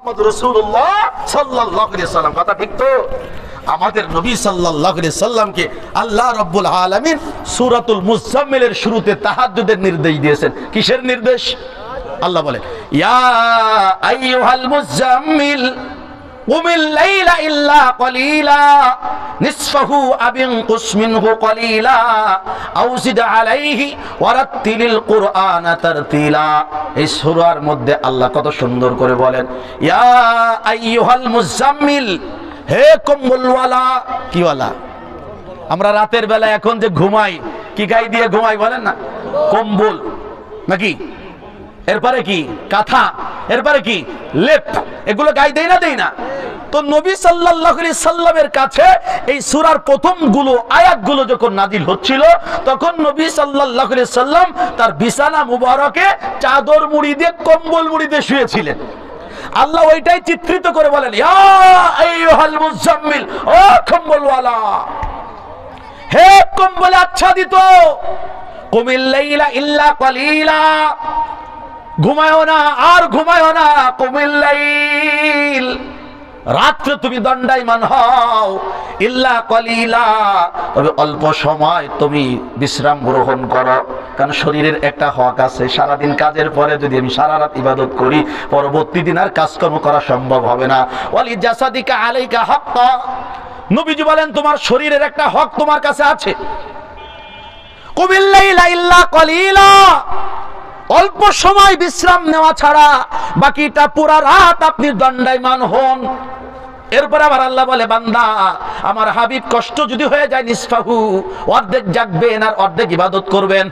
রাসূলুল্লাহ সাল্লাল্লাহু আলাইহি ওয়াসাল্লাম। কথা ঠিক তো? আমাদের নবী সাল্লাল্লাহু আলাইহি সাল্লামকে আল্লাহ রাব্বুল আলামিন সূরাতুল মুজাম্মিলের শুরুতে তাহাজ্জুদের নির্দেশ দিয়েছেন। কিসের নির্দেশ? আল্লাহ বলে ইয়া আইয়ুহাল মুজাম্মিল কুমিল লাইলা ইল্লা কলিলা নিসফাহু আবিনকুস মিনহু কলিলা আও জিদ আলাইহি ওয়ারাত্তিলিল কুরআনা তারতিলা। এই সূরার মধ্যে আল্লাহ কত সুন্দর করে বলেন ইয়া আইয়ুহাল মুজাম্মিল, হে কম্বলওয়ালা। কি ওয়ালা? আমরা রাতের বেলা এখন যে ঘুমাই কি গায়ে দিয়ে ঘুমাই বলেন না? কম্বল নাকি? এরপরে কি? কাঁথা। এরপরে কি? লেপ। এগুলো গায়ে দেই না দেই না? তো নবী সাল্লাল্লাহু আলাইহি সাল্লামের কাছে এই সূরার প্রথম আয়াতগুলো যখন নাজিল হচ্ছিল তখন নবী সাল্লাল্লাহু আলাইহি সাল্লাম তার বিছানা মুবারকে চাদর মুড়ি দিয়ে কম্বল মুড়ি দিয়ে শুয়েছিলেন। আল্লাহ ওইটাই চিত্রিত করে বলেন ইয়া আইয়ুহাল মুজাম্মিল, ও কম্বলওয়ালা, হে কম্বলে আচ্ছাদিত, কুমিল লাইলা ইল্লা কলিলা, ঘুমায়ও না আর ঘুমায়ও না, কুমিল লাইল, রাত্রে তুমি দণ্ডায়মান হও, ইল্লা কলিলা, তবে অল্প সময় তুমি বিশ্রাম গ্রহণ করো। কারণ শরীরের একটা হক আছে, সারাদিন কাজের পরে যদি আমি সারা রাত ইবাদত করি পরবর্তী দিন আর কাজকর্ম করা সম্ভব হবে না। ওয়ালি জাসাদিকা আলাইকা হাক্কা, নবীজি বলেন তোমার শরীরের একটা হক তোমার কাছে আছে। কুমিল লাইলা ইল্লা কলিলা, অল্প সময় বিশ্রাম নেওয়া ছাড়া বাকিটা পুরা রাত আপনি দণ্ডায়মান হন। এরপর আবার আল্লাহ বলে বান্দা আমার হাবিব কষ্ট যদি হয়ে যায় নিসফাহু, অর্ধেক জাগবেন আর অর্ধেক ইবাদত করবেন,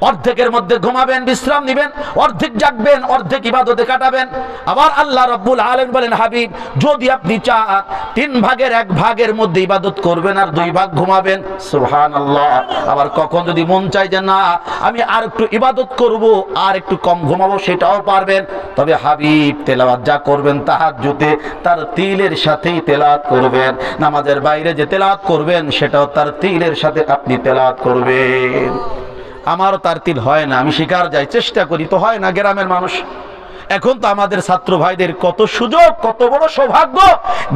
অর্ধেকের মধ্যে ঘুমাবেন বিশ্রাম নেবেন, অর্ধেক জাগবেন অর্ধেক ইবাদতে কাটাবেন। আবার আল্লাহ রাব্বুল আলামিন বলেন হাবিব যদি আপনি চান 3 ভাগের 1 ভাগের মধ্যে ইবাদত করবেন আর 2 ভাগ ঘুমাবেন। সুবহানাল্লাহ। আবার কখন যদি মন চায় যে না আমি আর একটু ইবাদত করব আর একটু কম ঘুমাবো সেটাও পারবেন। তবে হাবিব তেলাওয়াত যা করবেন তাহাজ্জুদে তার তিলের সাথেই তেলাওয়াত করবেন, নামাজের বাইরে যে তেলাওয়াত করবেন সেটাও তার তিলের সাথে আপনি তেলাওয়াত করবেন। আমারও তার তিল হয় না, আমি শিকার যাই, চেষ্টা করি তো হয় না। গ্রামের মানুষ, এখন তো আমাদের ছাত্র ভাইদের কত সুযোগ, কত বড় সৌভাগ্য,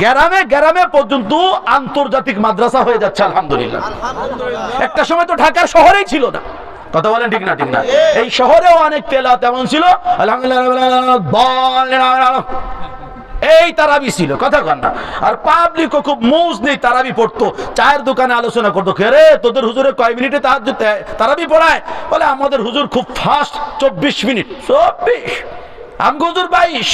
গ্রামে গ্রামে পর্যন্ত আন্তর্জাতিক মাদ্রাসা হয়ে যাচ্ছে আলহামদুলিল্লাহ। একটা সময় তো ঢাকার শহরেই ছিল না, কথা বলেন ঠিক না? ঠিক না? এই শহরেও অনেক তেলাওয়াত এমন ছিল আলহামদুলিল্লাহ এই তারাবি ছিল, কথা কন না। আর পাবলিকও খুব মৌজ নেই তারাবি পড়তো, চায়ের দোকানে আলোচনা করতো রে তোদের হুজুরে কয় মিনিটে তারাবি পড়ায়? বলে আমাদের হুজুর খুব ফাস্ট 24 মিনিট। 24? আমগো হুজুর 22।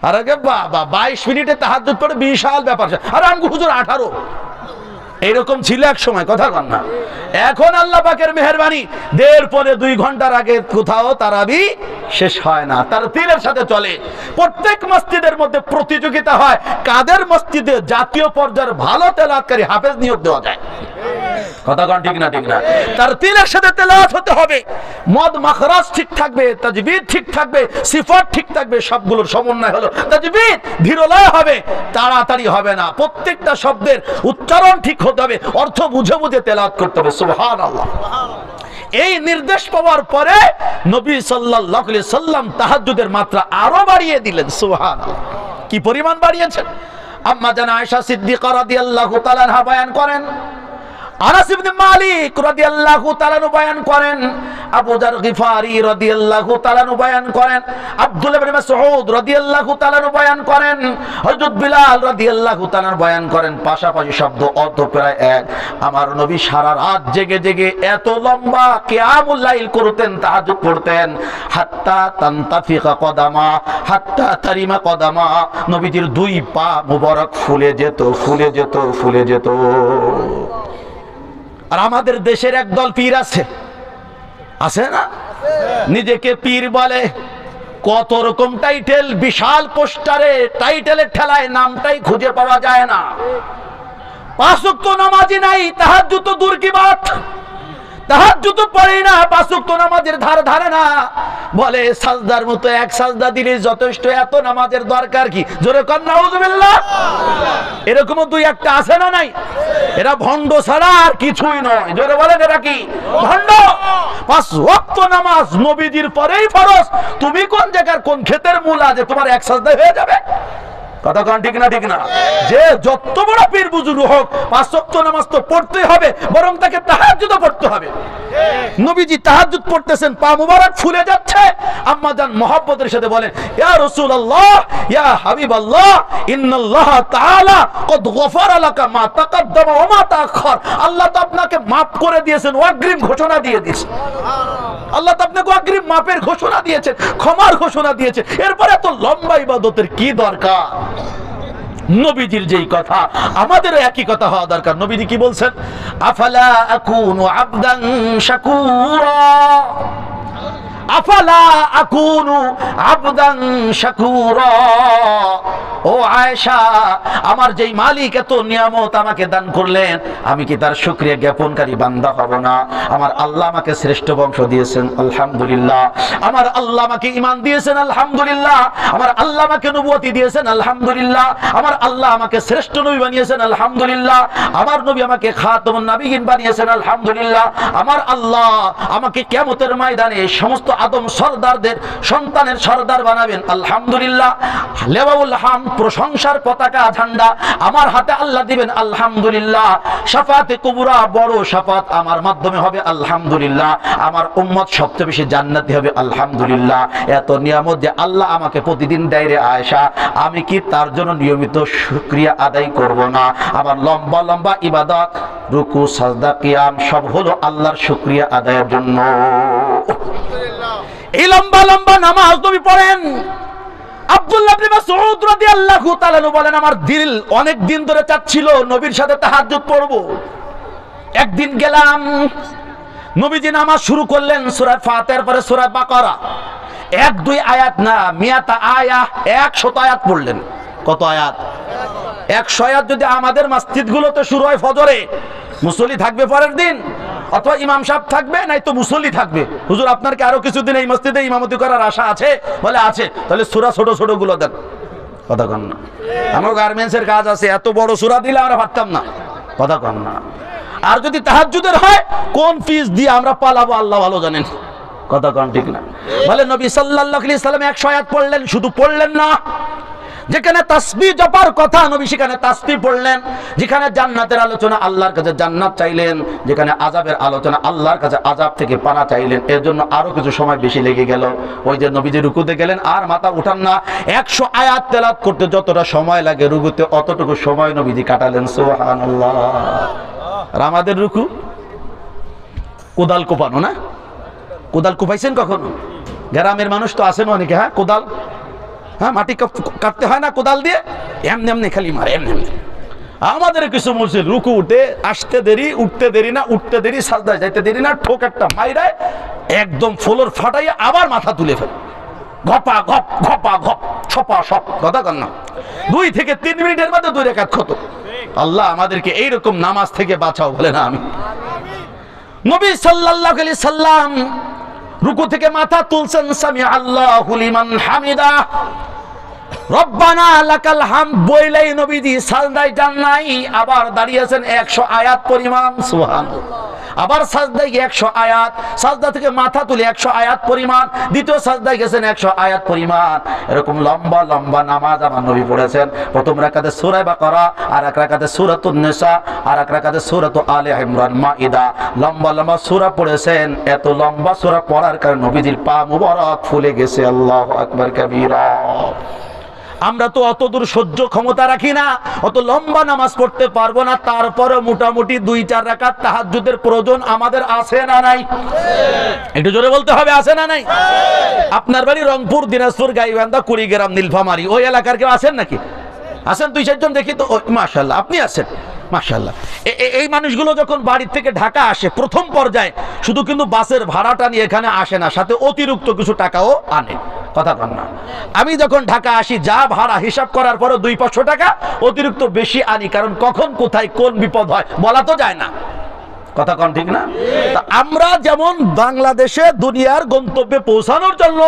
আর আগে বাবা 22 মিনিটে তাহাজ্জুদ পড়ে বিশাল ব্যাপার। আর আমগো হুজুর 18। এইরকম ছিল এক সময়, কথা কন না। এখন আল্লাহ পাকের মেহেরবানি 1.5 পরে 2 ঘন্টার আগে কোথাও তারাবি শেষ হয় না, তার তিলের সাথে চলে। প্রত্যেক মসজিদের মধ্যে প্রতিযোগিতা হয় কাদের মসজিদে জাতীয় পর্যায়ের ভালো তেলাওয়াতকারী হাফেজ নিয়োগ দেওয়া যায়, কথা কন ঠিক না? ঠিক না? তার তিলের সাথে তেলাওয়াত হতে হবে, মদ মাখরাজ ঠিক থাকবে, তাজবিদ ঠিক থাকবে, সিফাত ঠিক থাকবে, সবগুলোর সমন্বয় হলো তাজবিদ। ধীরলয় হবে, তাড়াতাড়ি হবে না, প্রত্যেকটা শব্দের উচ্চারণ ঠিক হতে হবে, অর্থ বুঝে বুঝে তেলাওয়াত করতে হবে। সুবহানাল্লাহ। এই নির্দেশ পাওয়ার পরে নবী সাল্লাল্লাহু আলাইহি সাল্লাম তাহাজ্জুদের মাত্রা আরো বাড়িয়ে দিলেন। সুবহানাল্লাহ। কি পরিমাণ বাড়িয়েছেন? আম্মা জান আয়েশা সিদ্দিকা রাদিয়াল্লাহু তাআলা আনহা বয়ান করেন, আনাস ইবনে মালিক রাদিয়াল্লাহু তাআলা বয়ান করেন, আবু যার গিফারি রাদিয়াল্লাহু তাআলা বয়ান করেন, আব্দুল্লাহ ইবনে মাসউদ রাদিয়াল্লাহু তাআলা বয়ান করেন, হযরত বিলাল রাদিয়াল্লাহু তাআলা বয়ান করেন। পাশাপাশি শব্দ অর্থ প্রায় এক। আমার নবী সারা রাত জেগে জেগে এত লম্বা কিয়ামুল লাইল করতেন, তাহাজ্জুদ পড়তেন, হাত্তা তানতাফিকা কদামা, হাত্তা তারিমা কদামা, নবীজির 2 পা মুবারক ফুলে যেত, ফুলে যেত, ফুলে যেত। আর আমাদের দেশের একদল পীর আছে, আছে না? নিজেকে পীর বলে, কত রকম টাইটেল, বিশাল পোস্টারে টাইটেলের ঠেলায় নামটাই খুঁজে পাওয়া যায় না। 5 ওয়াক্ত নামাজি নাই, তাহাজ্জুদ তো দূর কি বাত। তাহাজ্জুদ পড়ে না, পাঁচ ওয়াক্ত নামাজের ধার ধারে না, বলে সাজদার মতো এক সাজদা দিলে যথেষ্ট, এত নামাজের দরকার কি? জোরে কর নাউযুবিল্লাহ। এরকম দুই একটা আছে না নাই? এরা ভণ্ড ছাড়া আর কিছুই নয়। জোরে বলেন এরা কি ভণ্ড? পাঁচ ওয়াক্ত নামাজ নবীজির পরেই ফরজ। তুমি কোন জায়গার কোন ক্ষেতের মূলা যে তোমার এক সাজদায় হয়ে যাবে? কথা কোন ঠিক না? ঠিক না? যে যত বড় পীর বুজুর্গ হোক, পাঁচ ওয়াক্ত নামাজ তো পড়তে হবে, বরং তাকে তাহাজ্জুদও পড়তে হবে। নবীজি তাহাজ্জুদ পড়তেছেন, পা মুবারক ফুলে যাচ্ছে, আম্মা জান মহব্বতের সাথে বলেন, ইয়া রাসূলুল্লাহ, ইয়া হাবিবাল্লাহ, ইন্নাল্লাহ তাআলা কদ গফারা লাকা মা তাকাদ্দামা ওয়া মা তাআখার। আল্লাহ তো আপনাকে মাফ করে দিয়েছেন, অগ্রিম ঘোষণা দিয়ে দিয়েছেন। আল্লাহ তো আপনাকে অগ্রিম মাফের ঘোষণা দিয়েছেন, ক্ষমার ঘোষণা দিয়েছেন। এরপরে এত লম্বা ইবাদতের কি দরকার? নবীজির যেই কথা, আমাদেরও একই কথা হওয়া দরকার। নবীজি কি বলছেন? আফালা আকুনু আবদান শাকুরা, আফালা আকুনু আবদান শাকুরা। ও আয়েশা, আমার যেই মালিক এত নিয়ামত আমাকে দান করলেন, আমি কি তার শুকরিয়া জ্ঞাপনকারী বান্দা হব না? আমার আল্লাহ আমাকে শ্রেষ্ঠ বংশ দিয়েছেন, আলহামদুলিল্লাহ। আমার আল্লাহ আমাকে ঈমান দিয়েছেন, আলহামদুলিল্লাহ। আমার আল্লাহ আমাকে নবুয়তি দিয়েছেন, আলহামদুলিল্লাহ। আমার আল্লাহ আমাকে শ্রেষ্ঠ নবী বানিয়েছেন, আলহামদুলিল্লাহ। আমার নবী আমাকে খাতামুন নবিয়্যিন বানিয়েছেন, আলহামদুলিল্লাহ। আমার আল্লাহ আমাকে কিয়ামতের ময়দানে সমস্ত আদম সরদারদের সন্তানের সরদার বানাবেন, আলহামদুলিল্লাহ। লেওয়াউল হামদ, প্রশংসার পতাকা ঝান্ডা আমার হাতে আল্লাহ দিবেন, আলহামদুলিল্লাহ। শাফাতে কুবরা, বড় শাফাত আমার মাধ্যমে হবে, আলহামদুলিল্লাহ। আমার উম্মত সবচেয়ে বেশি জান্নাতি হবে, আলহামদুলিল্লাহ। এত নিয়ামত যে আল্লাহ আমাকে প্রতিদিন দেয় রে আয়েশা, আমি কি তার জন্য নিয়মিত শুকরিয়া আদায় করব না? আমার লম্বা লম্বা ইবাদত, রুকু, সাজদা, কিয়াম সব হলো আল্লাহর শুকরিয়া আদায়ের জন্য। এই লম্বা লম্বা নামাজ নবী পড়েন। আব্দুল্লাহ ইবনে মাসউদ রাদিয়াল্লাহু তাআলা বলেন, আমার দিল অনেক দিন ধরে চাচ্ছিল নবীর সাথে তাহাজ্জুদ পড়ব। একদিন গেলাম, নবীজি নামাজ শুরু করলেন, সূরা ফাতিহার পরে সূরা বাকারা, এক দুই আয়াত না, মিয়াতা আয়া, 100 আয়াত পড়লেন। কত আয়াত? 100 আয়াত। যদি আমাদের মসজিদগুলোতে শুরু হয় ফজরে, মুসল্লি থাকবে পরের দিন, অথবা ইমাম সাহেব থাকবে, নাই তো মুসল্লি থাকবে। হুজুর আপনার কি আরো কিছুদিন এই মসজিদে ইমামতি করার আশা আছে? বলে আছে। তাহলে সূরা ছোট ছোট গুলো দেন। কথা কন না? আমার গার্মেন্টসের কাজ আছে, এত বড় সূরা দিলে আমরা পারতাম না। কথা কন না? আর যদি তাহাজ্জুদের হয়, কোন ফিস দিয়ে আমরা পালাবো আল্লাহ ভালো জানেন। কথা কন ঠিক না? বলে নবী সাল্লাল্লাহু আলাইহি সাল্লাম 100 আয়াত পড়লেন। শুধু পড়লেন না, যেখানে তাসবিহ জপার কথা নবী সেখানে তাসবিহ পড়লেন, যেখানে জান্নাতের আলোচনা আল্লাহর কাছে জান্নাত চাইলেন, যেখানে আযাবের আলোচনা আল্লাহর কাছে আযাব থেকে পানা চাইলেন। এর জন্য আরো কিছু সময় বেশি লেগে গেল। ওই যে নবীজি রুকুতে গেলেন, আর মাথা উঠান না, 100 আয়াত তেলাওয়াত করতে যতটা সময় লাগে রুকুতে অতটুকু সময় নবীজি কাটালেন। সুবহানাল্লাহ। আর আমাদের রুকু কোদাল কোপানো না? কোদাল কোপাইছেন কখনো? গ্রামের মানুষ তো আছেন অনেকে, হ্যাঁ কোদাল, হ্যাঁ মাটি কাটতে হয় না কোদাল দিয়ে, এমনি এমনি খালি মারে, এমনি এমনি। আমাদের কিছু মসজিদ রুকু উঠে আসতে দেরি, উঠতে দেরি না, উঠতে দেরি, সাজদায় যাইতে দেরি না, ঠোক একটা মাইরায় একদম ফ্লোর ফাটাইয়া আবার মাথা তুলে ফেলে, ঘপা ঘপ ঘপা ঘপ ছপা সপ। কথা কন না? 2 থেকে 3 মিনিটের মধ্যে 2 রাকাত খতম। আল্লাহ আমাদেরকে এইরকম নামাজ থেকে বাঁচাও, বলে না আমি। নবী সাল্লাল্লাহু আলাইহি সাল্লাম রুকু থেকে মাথা তুলছেন, সামি আল্লাহু লিমান হামিদা, রব্বানা লাকাল হামদ বইলাই নবীজি সাজদায় যান নাই, আবার দাঁড়িয়েছেন 100 আয়াত পরিমাণ। সুবহানাল্লাহ। আবার সাজদায় 100 আয়াত, সাজদা থেকে মাথা তুলে 100 আয়াত পরিমাণ, দ্বিতীয় সাজদায় গেছেন 100 আয়াত পরিমাণ। এরকম লম্বা লম্বা নামাজ আমার নবী পড়েছেন। প্রথম রাকাতে সূরা বাকারা, আর এক রাকাতে সূরাতুন নিসা, আর এক রাকাতে সূরাতু আলে ইমরান, মাইদা। লম্বা লম্বা সূরা পড়েছেন। এত লম্বা সূরা পড়ার কারণে নবীজির পা মুবারক ফুলে গেছে। আল্লাহু আকবার কাবীরা। আমরা তো অত দূর সহ্য ক্ষমতা রাখি না, অত লম্বা নামাজ পড়তে পারবো না। তারপরে মোটামুটি 2-4 রাকাত তাহাজ্জুদের প্রয়োজন আমাদের আছে না নাই? একটু জোরে বলতে হবে, আছে না নাই? আপনার বাড়ি রংপুর, দিনাজপুর, গাইবান্ধা, কুড়িগ্রাম, নীলফামারী, ওই এলাকার কেউ আছেন নাকি? আছেন 2-4 জন দেখি তো। মাশাআল্লাহ, আপনি আছেন, মাশাআল্লাহ। এই মানুষগুলো যখন বাড়ি থেকে ঢাকা আসে প্রথম পর্যায়ে, শুধু কিন্তু বাসের ভাড়াটা নিয়ে এখানে আসে না, সাথে অতিরিক্ত কিছু টাকাও আনে। কথা বল না? আমি যখন ঢাকা আসি, যা ভাড়া হিসাব করার পরে 200-500 টাকা অতিরিক্ত বেশি আনি, কারণ কখন কোথায় কোন বিপদ হয় বলা তো যায় না। কথা কোন ঠিক না? তা আমরা যেমন বাংলাদেশে দুনিয়ার গন্তব্যে পৌঁছানোর জন্য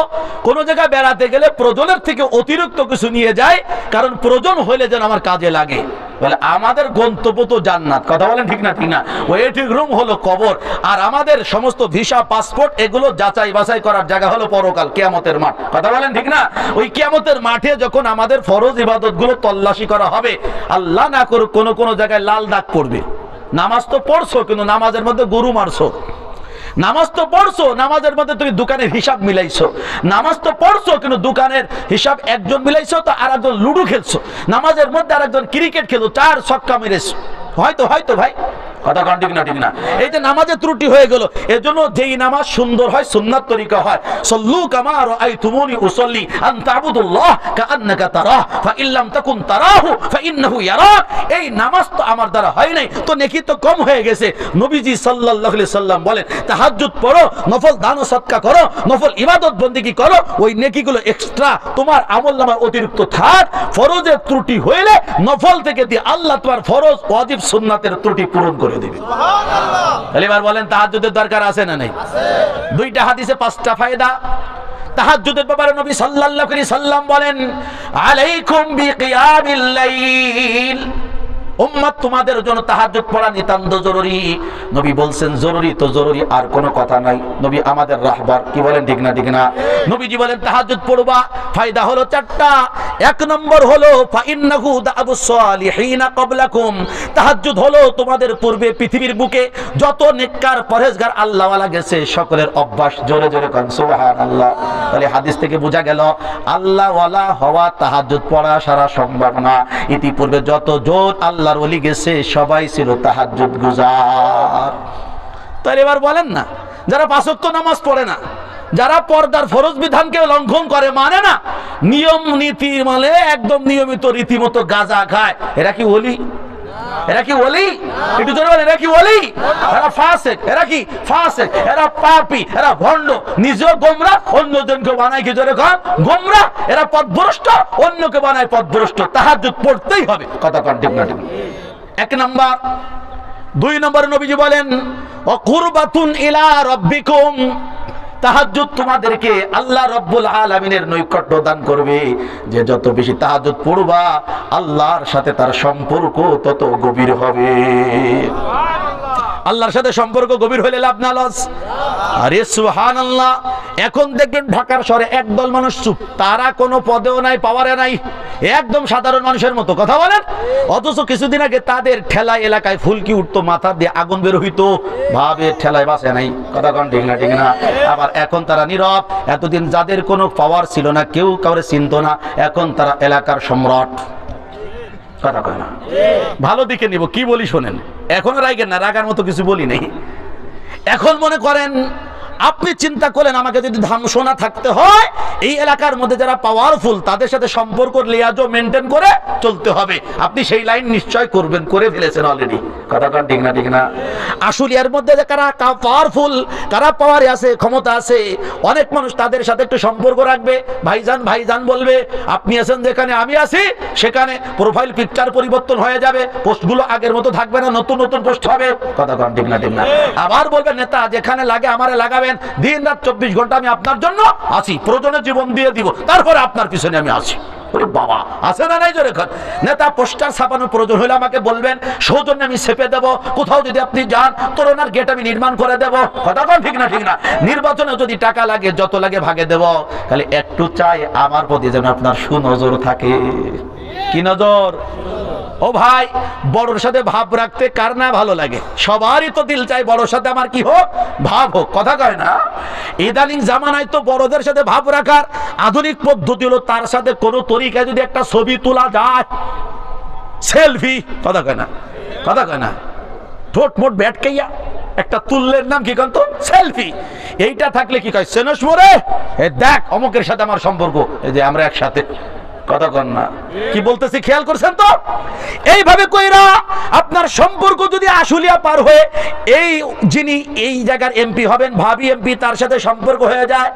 কোন জায়গায় বেড়াতে গেলে প্রয়োজনের থেকে অতিরিক্ত কিছু নিয়ে যায়, কারণ প্রয়োজন হইলে যেন আমার কাজে লাগে। বলে আমাদের গন্তব্য তো জান্নাত, কথা বলেন ঠিক না? ঠিক না? ওয়েটিং রুম হলো কবর, আর আমাদের সমস্ত ভিসা পাসপোর্ট এগুলো যাচাই বাছাই করার জায়গা হলো পরকাল, কিয়ামতের মাঠ, কথা বলেন ঠিক না? ওই কিয়ামতের মাঠে যখন আমাদের ফরজ ইবাদত গুলো তল্লাশি করা হবে, আল্লাহ না করুক কোন কোন জায়গায় লাল দাগ পড়বে। নামাজ তো পড়ছো কিন্তু নামাজের মধ্যে গরু মারছো, নামাজ তো পড়ছো নামাজের মধ্যে তুমি দোকানের হিসাব মিলাইছো, নামাজ তো পড়ছো কিন্তু দোকানের হিসাব একজন মিলাইছো তো আর একজন লুডো খেলছো, নামাজের মধ্যে আর একজন ক্রিকেট খেলো, 4 ছক্কা মেরেছো। হয়তো ভাই কথা কোন ঠিক না? ঠিক না? এই যে নামাজে ত্রুটি হয়ে গেল, এজন্য যেই নামাজ সুন্দর হয় সুন্নাত তরিকা হয়, সল্লু কামা রাআইতুমুনি উসাল্লি আন তা'বুদুল্লাহ কাআন্নাকা তারাহ ফাইন লাম তাকুন তারাহু ফাইন্নাহু ইয়ারাক। এই নামাজ তো আমার দ্বারা হয় নাই, তো নেকি তো কম হয়ে গেছে। নবীজি সাল্লাল্লাহু আলাইহি সাল্লাম বলেন তাহাজ্জুদ পড়ো, নফল দান ও সদকা করো, নফল ইবাদত বন্দেগী করো, ওই নেকিগুলো এক্সট্রা তোমার আমলনামায় অতিরিক্ত থাক। ফরজের ত্রুটি হইলে নফল থেকে দিয়ে আল্লাহ তোমার ফরজ ওয়াজিব সুন্নাতের ত্রুটি পূরণ করে দিবে। সুবহানাল্লাহ। তাহলে এবার বলেন তাহাজ্জুদের দরকার আছে না নাই? আছে। দুইটা হাদিসে 5টা ফায়দা। তাহাজ্জুদের ব্যাপারে নবী সাল্লাল্লাহু আলাইহি সাল্লাম বলেন আলাইকুম বিকিয়ামিল লাইল, উম্মত তোমাদের জন্য তাহাজ্জুদ পড়া নিতান্ত জরুরি। নবী বলছেন জরুরি তো জরুরি, আর কোনো কথা নাই। নবী আমাদের রাহবার, কি বলেন ঠিক না? ঠিক না? নবীজি বলেন তাহাজ্জুদ পড়বা, ফায়দা হলো 4টা। 1 নম্বর হলো ফাইন্নাহু দা'বুস সালিহিনা ক্বাবলাকুম, তাহাজ্জুদ হলো তোমাদের পূর্বে পৃথিবীর বুকে যত নেককার পরহেজগার আল্লাহওয়ালা গেছে সকলের অভ্যাস। জোরে জোরে কোন সুবহানাল্লাহ। তাহলে হাদিস থেকে বোঝা গেল আল্লাহওয়ালা হওয়া তাহাজ্জুদ পড়া সারা সম্ভব না। ইতিপূর্বে যত জন আল্লাহর ওলি গেছে সবাই ছিল তাহাজ্জুদ গুজার। তাহলে এবার বলেন না, যারা 5 ওয়াক্ত নামাজ পড়ে না, যারা পর্দার ফরজ বিধানকে লঙ্ঘন করে, মানে না নিয়ম নীতি, মানে একদম নিয়মিত রীতিমতো গাঁজা খায়, এরা কি ওলি? এরা কি ওলি? একটু জোরে বলেন, এরা কি ওলি? এরা ফাসিক। এরা কি ফাসিক? এরা পাপী, এরা ভণ্ড, নিজেও গোমরা, অন্যজনকে বানায় কি জোরে কন গোমরা। এরা পথভ্রষ্ট, অন্যকে বানায় পথভ্রষ্ট। তাহাজ্জুদ পড়তেই হবে, কথা কন ঠিক না? ঠিক। 1 নাম্বার। 2 নম্বরে নবীজি বলেন ওয়া কুরবাতুন ইলা রাব্বিকুম, তাহাজ্জুদ তোমাদেরকে আল্লাহ রাব্বুল আলামিনের নৈকট্য দান করবে। যে যত বেশি তাহাজ্জুদ পড়বা আল্লাহর সাথে তার সম্পর্ক তত গভীর হবে। আল্লাহর সাথে সম্পর্ক গভীর হলে লাভ না লস? আরে সুবহানাল্লাহ। এখন দেখবেন ঢাকার শহরে একদল মানুষ চুপ, তারা কোনো পদেও নাই, পাওয়ারে নাই, একদম সাধারণ মানুষের মতো কথা বলেন। অথচ কিছুদিন আগে তাদের ঠেলায় এলাকায় ফুলকি উঠতো, মাথা দিয়ে আগুন বের হইতো, ভাবে ঠেলায় বাসে নাই, কথা কন ঠিক না? ঠিক না? আবার এখন তারা নীরব। এতদিন যাদের কোনো পাওয়ার ছিল না, কেউ কাউরে চিনত না, এখন তারা এলাকার সম্রাট, কথা কয় না? ভালো দিকে নিব, কি বলি শোনেন। এখনো রাগেন না, রাগার মতো কিছু বলি নাই। এখন মনে করেন আপনি চিন্তা করেন আমাকে যদি ধামসোনা থাকতে হয়, এই এলাকার মধ্যে যারা পাওয়ারফুল তাদের সাথে সম্পর্ক লিয়াজও মেনটেন করে চলতে হবে। আপনি সেই লাইন নিশ্চয় করবেন, করে ফেলেছেন অলরেডি, কথা কন ঠিক না? ঠিক না? আসলে এর মধ্যে কারা পাওয়ারফুল, কারা পাওয়ারে আছে, ক্ষমতা আছে, অনেক মানুষ তাদের সাথে একটু সম্পর্ক রাখবে, ভাইজান ভাইজান বলবে। আপনি আছেন যেখানে, আমি আছি সেখানে, প্রোফাইল পিকচার পরিবর্তন হয়ে যাবে, পোস্টগুলো আগের মতো থাকবে না, নতুন নতুন পোস্ট হবে, কথা কন ঠিক না? ঠিক না? আবার বলবেন নেতা যেখানে লাগে আমারে লাগাবে, দিন রাত 24 ঘন্টা আমি আপনার জন্য আছি, প্রয়োজনে জীবন দিয়ে দিব, তারপরে আপনার পিছনে আমি আছি। বাবা আছে না নাই? জোরে কর। নেতা পোস্টার ছাপানোর প্রয়োজন হলে আমাকে বলবেন, সৌজন্যে আমি ছেপে দেব। কোথাও যদি আপনি যান, তোরনার গেট আমি নির্মাণ করে দেব, কথা কন ঠিক না? ঠিক না? নির্বাচনে যদি টাকা লাগে, যত লাগে ভাগে দেব। খালি একটু চাই আমার প্রতি যেন আপনার সুনজর থাকে। কি নজর? ও ভাই, বড়র সাথে ভাব রাখতে কার না ভালো লাগে? সবারই তো দিল চাই বড়র সাথে আমার কি হোক, ভাব হোক, কথা কয় না? ইদানিং জামানায় তো বড়দের সাথে ভাব রাখার আধুনিক পদ্ধতি হলো তার সাথে কোনো তরিকায় যদি একটা ছবি তোলা যায়, সেলফি, কথা কয় না? কথা কয় না? ঠোঁট মোট ব্যাটকাইয়া একটা তুললের নাম কি কন তো? সেলফি। এইটা থাকলে কি কয়, সেনস মোরে দেখ অমুকের সাথে আমার সম্পর্ক, এই যে আমরা একসাথে, কথা কন না? কি বলতেছি খেয়াল করছেন তো? এইভাবে কইরা আপনার সম্পর্ক যদি আশুলিয়া পার হয়ে এই যিনি এই জায়গার এমপি হবেন, ভাবি এমপি, তার সাথে সম্পর্ক হয়ে যায়,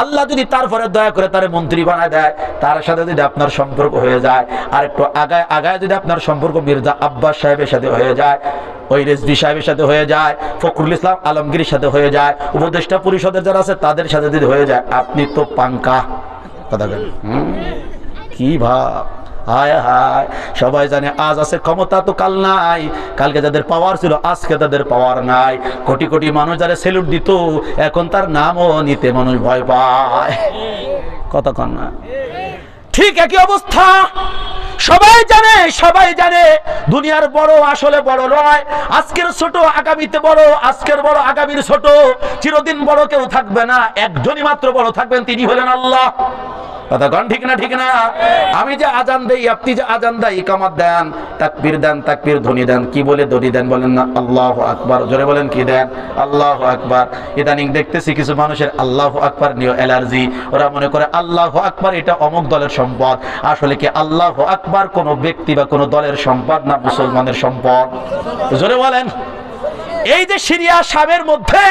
আল্লাহ যদি তারপরে দয়া করে তার মন্ত্রী বানায় দেয়, তার সাথে যদি আপনার সম্পর্ক হয়ে যায়, আর একটু আগায় আগায় যদি আপনার সম্পর্ক মির্জা আব্বাস সাহেবের সাথে হয়ে যায়, ওই রেজভী সাহেবের সাথে হয়ে যায়, ফখরুল ইসলাম আলমগীরের সাথে হয়ে যায়, উপদেষ্টা পরিষদের যারা আছে তাদের সাথে যদি হয়ে যায়, আপনি তো পাঙ্কা। কথা বলেন কি ভাব? হায় হায়, সবাই জানে আজ আছে ক্ষমতা তো কাল নাই, কালকে যাদের পাওয়ার ছিল আজকে তাদের পাওয়ার নাই। কোটি কোটি মানুষ যারা সেলুট দিত এখন তার নামও নিতে মানুষ ভয় পায়। কথা কন না? ঠিক একই অবস্থা। সবাই জানে দুনিয়ার বড় আসলে বড় নয়, আজকের ছোট আগামীতে বড়, আজকের বড় আগামীর ছোট। চিরদিন বড় কেউ থাকবে না, একজনই মাত্র বড় থাকবেন, তিনি হলেন আল্লাহ। কথা কন ঠিক না? ঠিক না? আমি যে আজান দেই, আপনি যে আজান দেয়, ইকামত দেন, তাকবীর দেন, তাকবীর ধ্বনি দেন, কি বলে ধ্বনি দেন বলেন না? আল্লাহু আকবার। জোরে বলেন কি দেন? আল্লাহু আকবার। ইদানিং দেখতেছি কিছু মানুষের আল্লাহু আকবার নিয়ে অ্যালার্জি। ওরা মনে করে আল্লাহু আকবার এটা অমুক দলের সম্পদ। আসলে কি আল্লাহু আকবার কোনো ব্যক্তি বা কোনো দলের সম্পদ না, মুসলমানের সম্পদ? জোরে বলেন। এই যে সিরিয়া শামের মধ্যে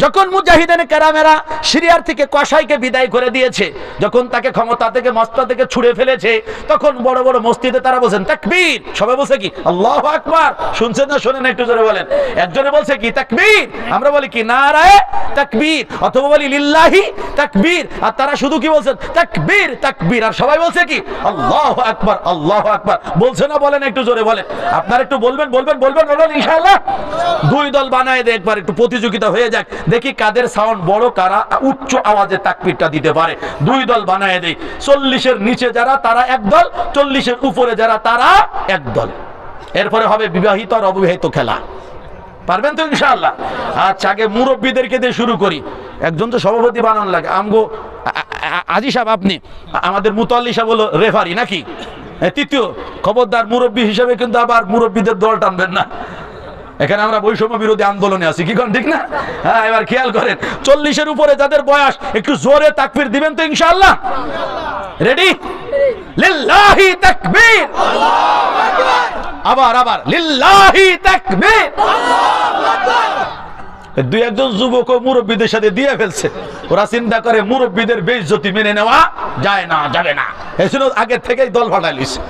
যখন মুজাহিদিন কেরামেরা সিরিয়ার থেকে কসাইকে বিদায় করে দিয়েছে, যখন তাকে ক্ষমতা থেকে মস্তা থেকে ছুড়ে ফেলেছে, তখন বড় বড় মসজিদে তারা বলছেন তাকবীর। সবাই বলছে কি আল্লাহু আকবার? শুনছেন না শোনেন? একটু জোরে বলেন। একজনে বলছে কি তাকবীর, আমরা বলি কি নারায়ে তাকবীর, অথবা বলি লিল্লাহি তাকবীর, আর তারা শুধু কি বলছেন তাকবীর তাকবীর, আর সবাই বলছে কি আল্লাহু আকবার আল্লাহু আকবার। বলছে না? বলেন একটু জোরে বলেন। আপনারা একটু বলবেন বলবেন বলবেন বলবেন ইনশাআল্লাহ। দুই দল বানায় দেয়, একবার একটু প্রতিযোগিতা হয়ে যাক, দেখি কাদের সাউন্ড বড়, কারা উচ্চ আওয়াজে তাকবীরটা দিতে পারে। দুই দল বানায় দেয়, 40-এর নিচে যারা তারা এক দল, 40-এর উপরে যারা তারা এক দল। এরপরে হবে বিবাহিত আর অবিবাহিত খেলা। পারবেন তো ইনশাআল্লাহ? আচ্ছা, আগে মুরব্বীদেরকে দিয়ে শুরু করি। একজন তো সভাপতি বানান লাগে। আমগো আজি সাহেব, আপনি আমাদের মুতাল্লি সাহেব হলো রেফারি নাকি? তৃতীয় খবরদার, মুরব্বী হিসেবে কিন্তু আবার মুরব্বীদের দল টানবেন না। এখানে আমরা বৈষম্য বিরোধী আন্দোলনে আছি, কি কোন ঠিক না? হ্যাঁ, এবার খেয়াল করেন, 40-এর উপরে যাদের বয়স, একটু জোরে তাকবীর দিবেন তো ইনশাআল্লাহ? রেডি? লিল্লাহি তাকবীর, আবার আবার লিল্লাহি তাকবীর। দুই একজন যুবক মুরব্বীদের সাথে দিয়ে ফেলছে। ওরা চিন্তা করে মুরব্বীদের বেইজ্জতি মেনে নেওয়া যায় না, যাবে না, এজন্য আগে থেকেই দল ফাটাই লিছে।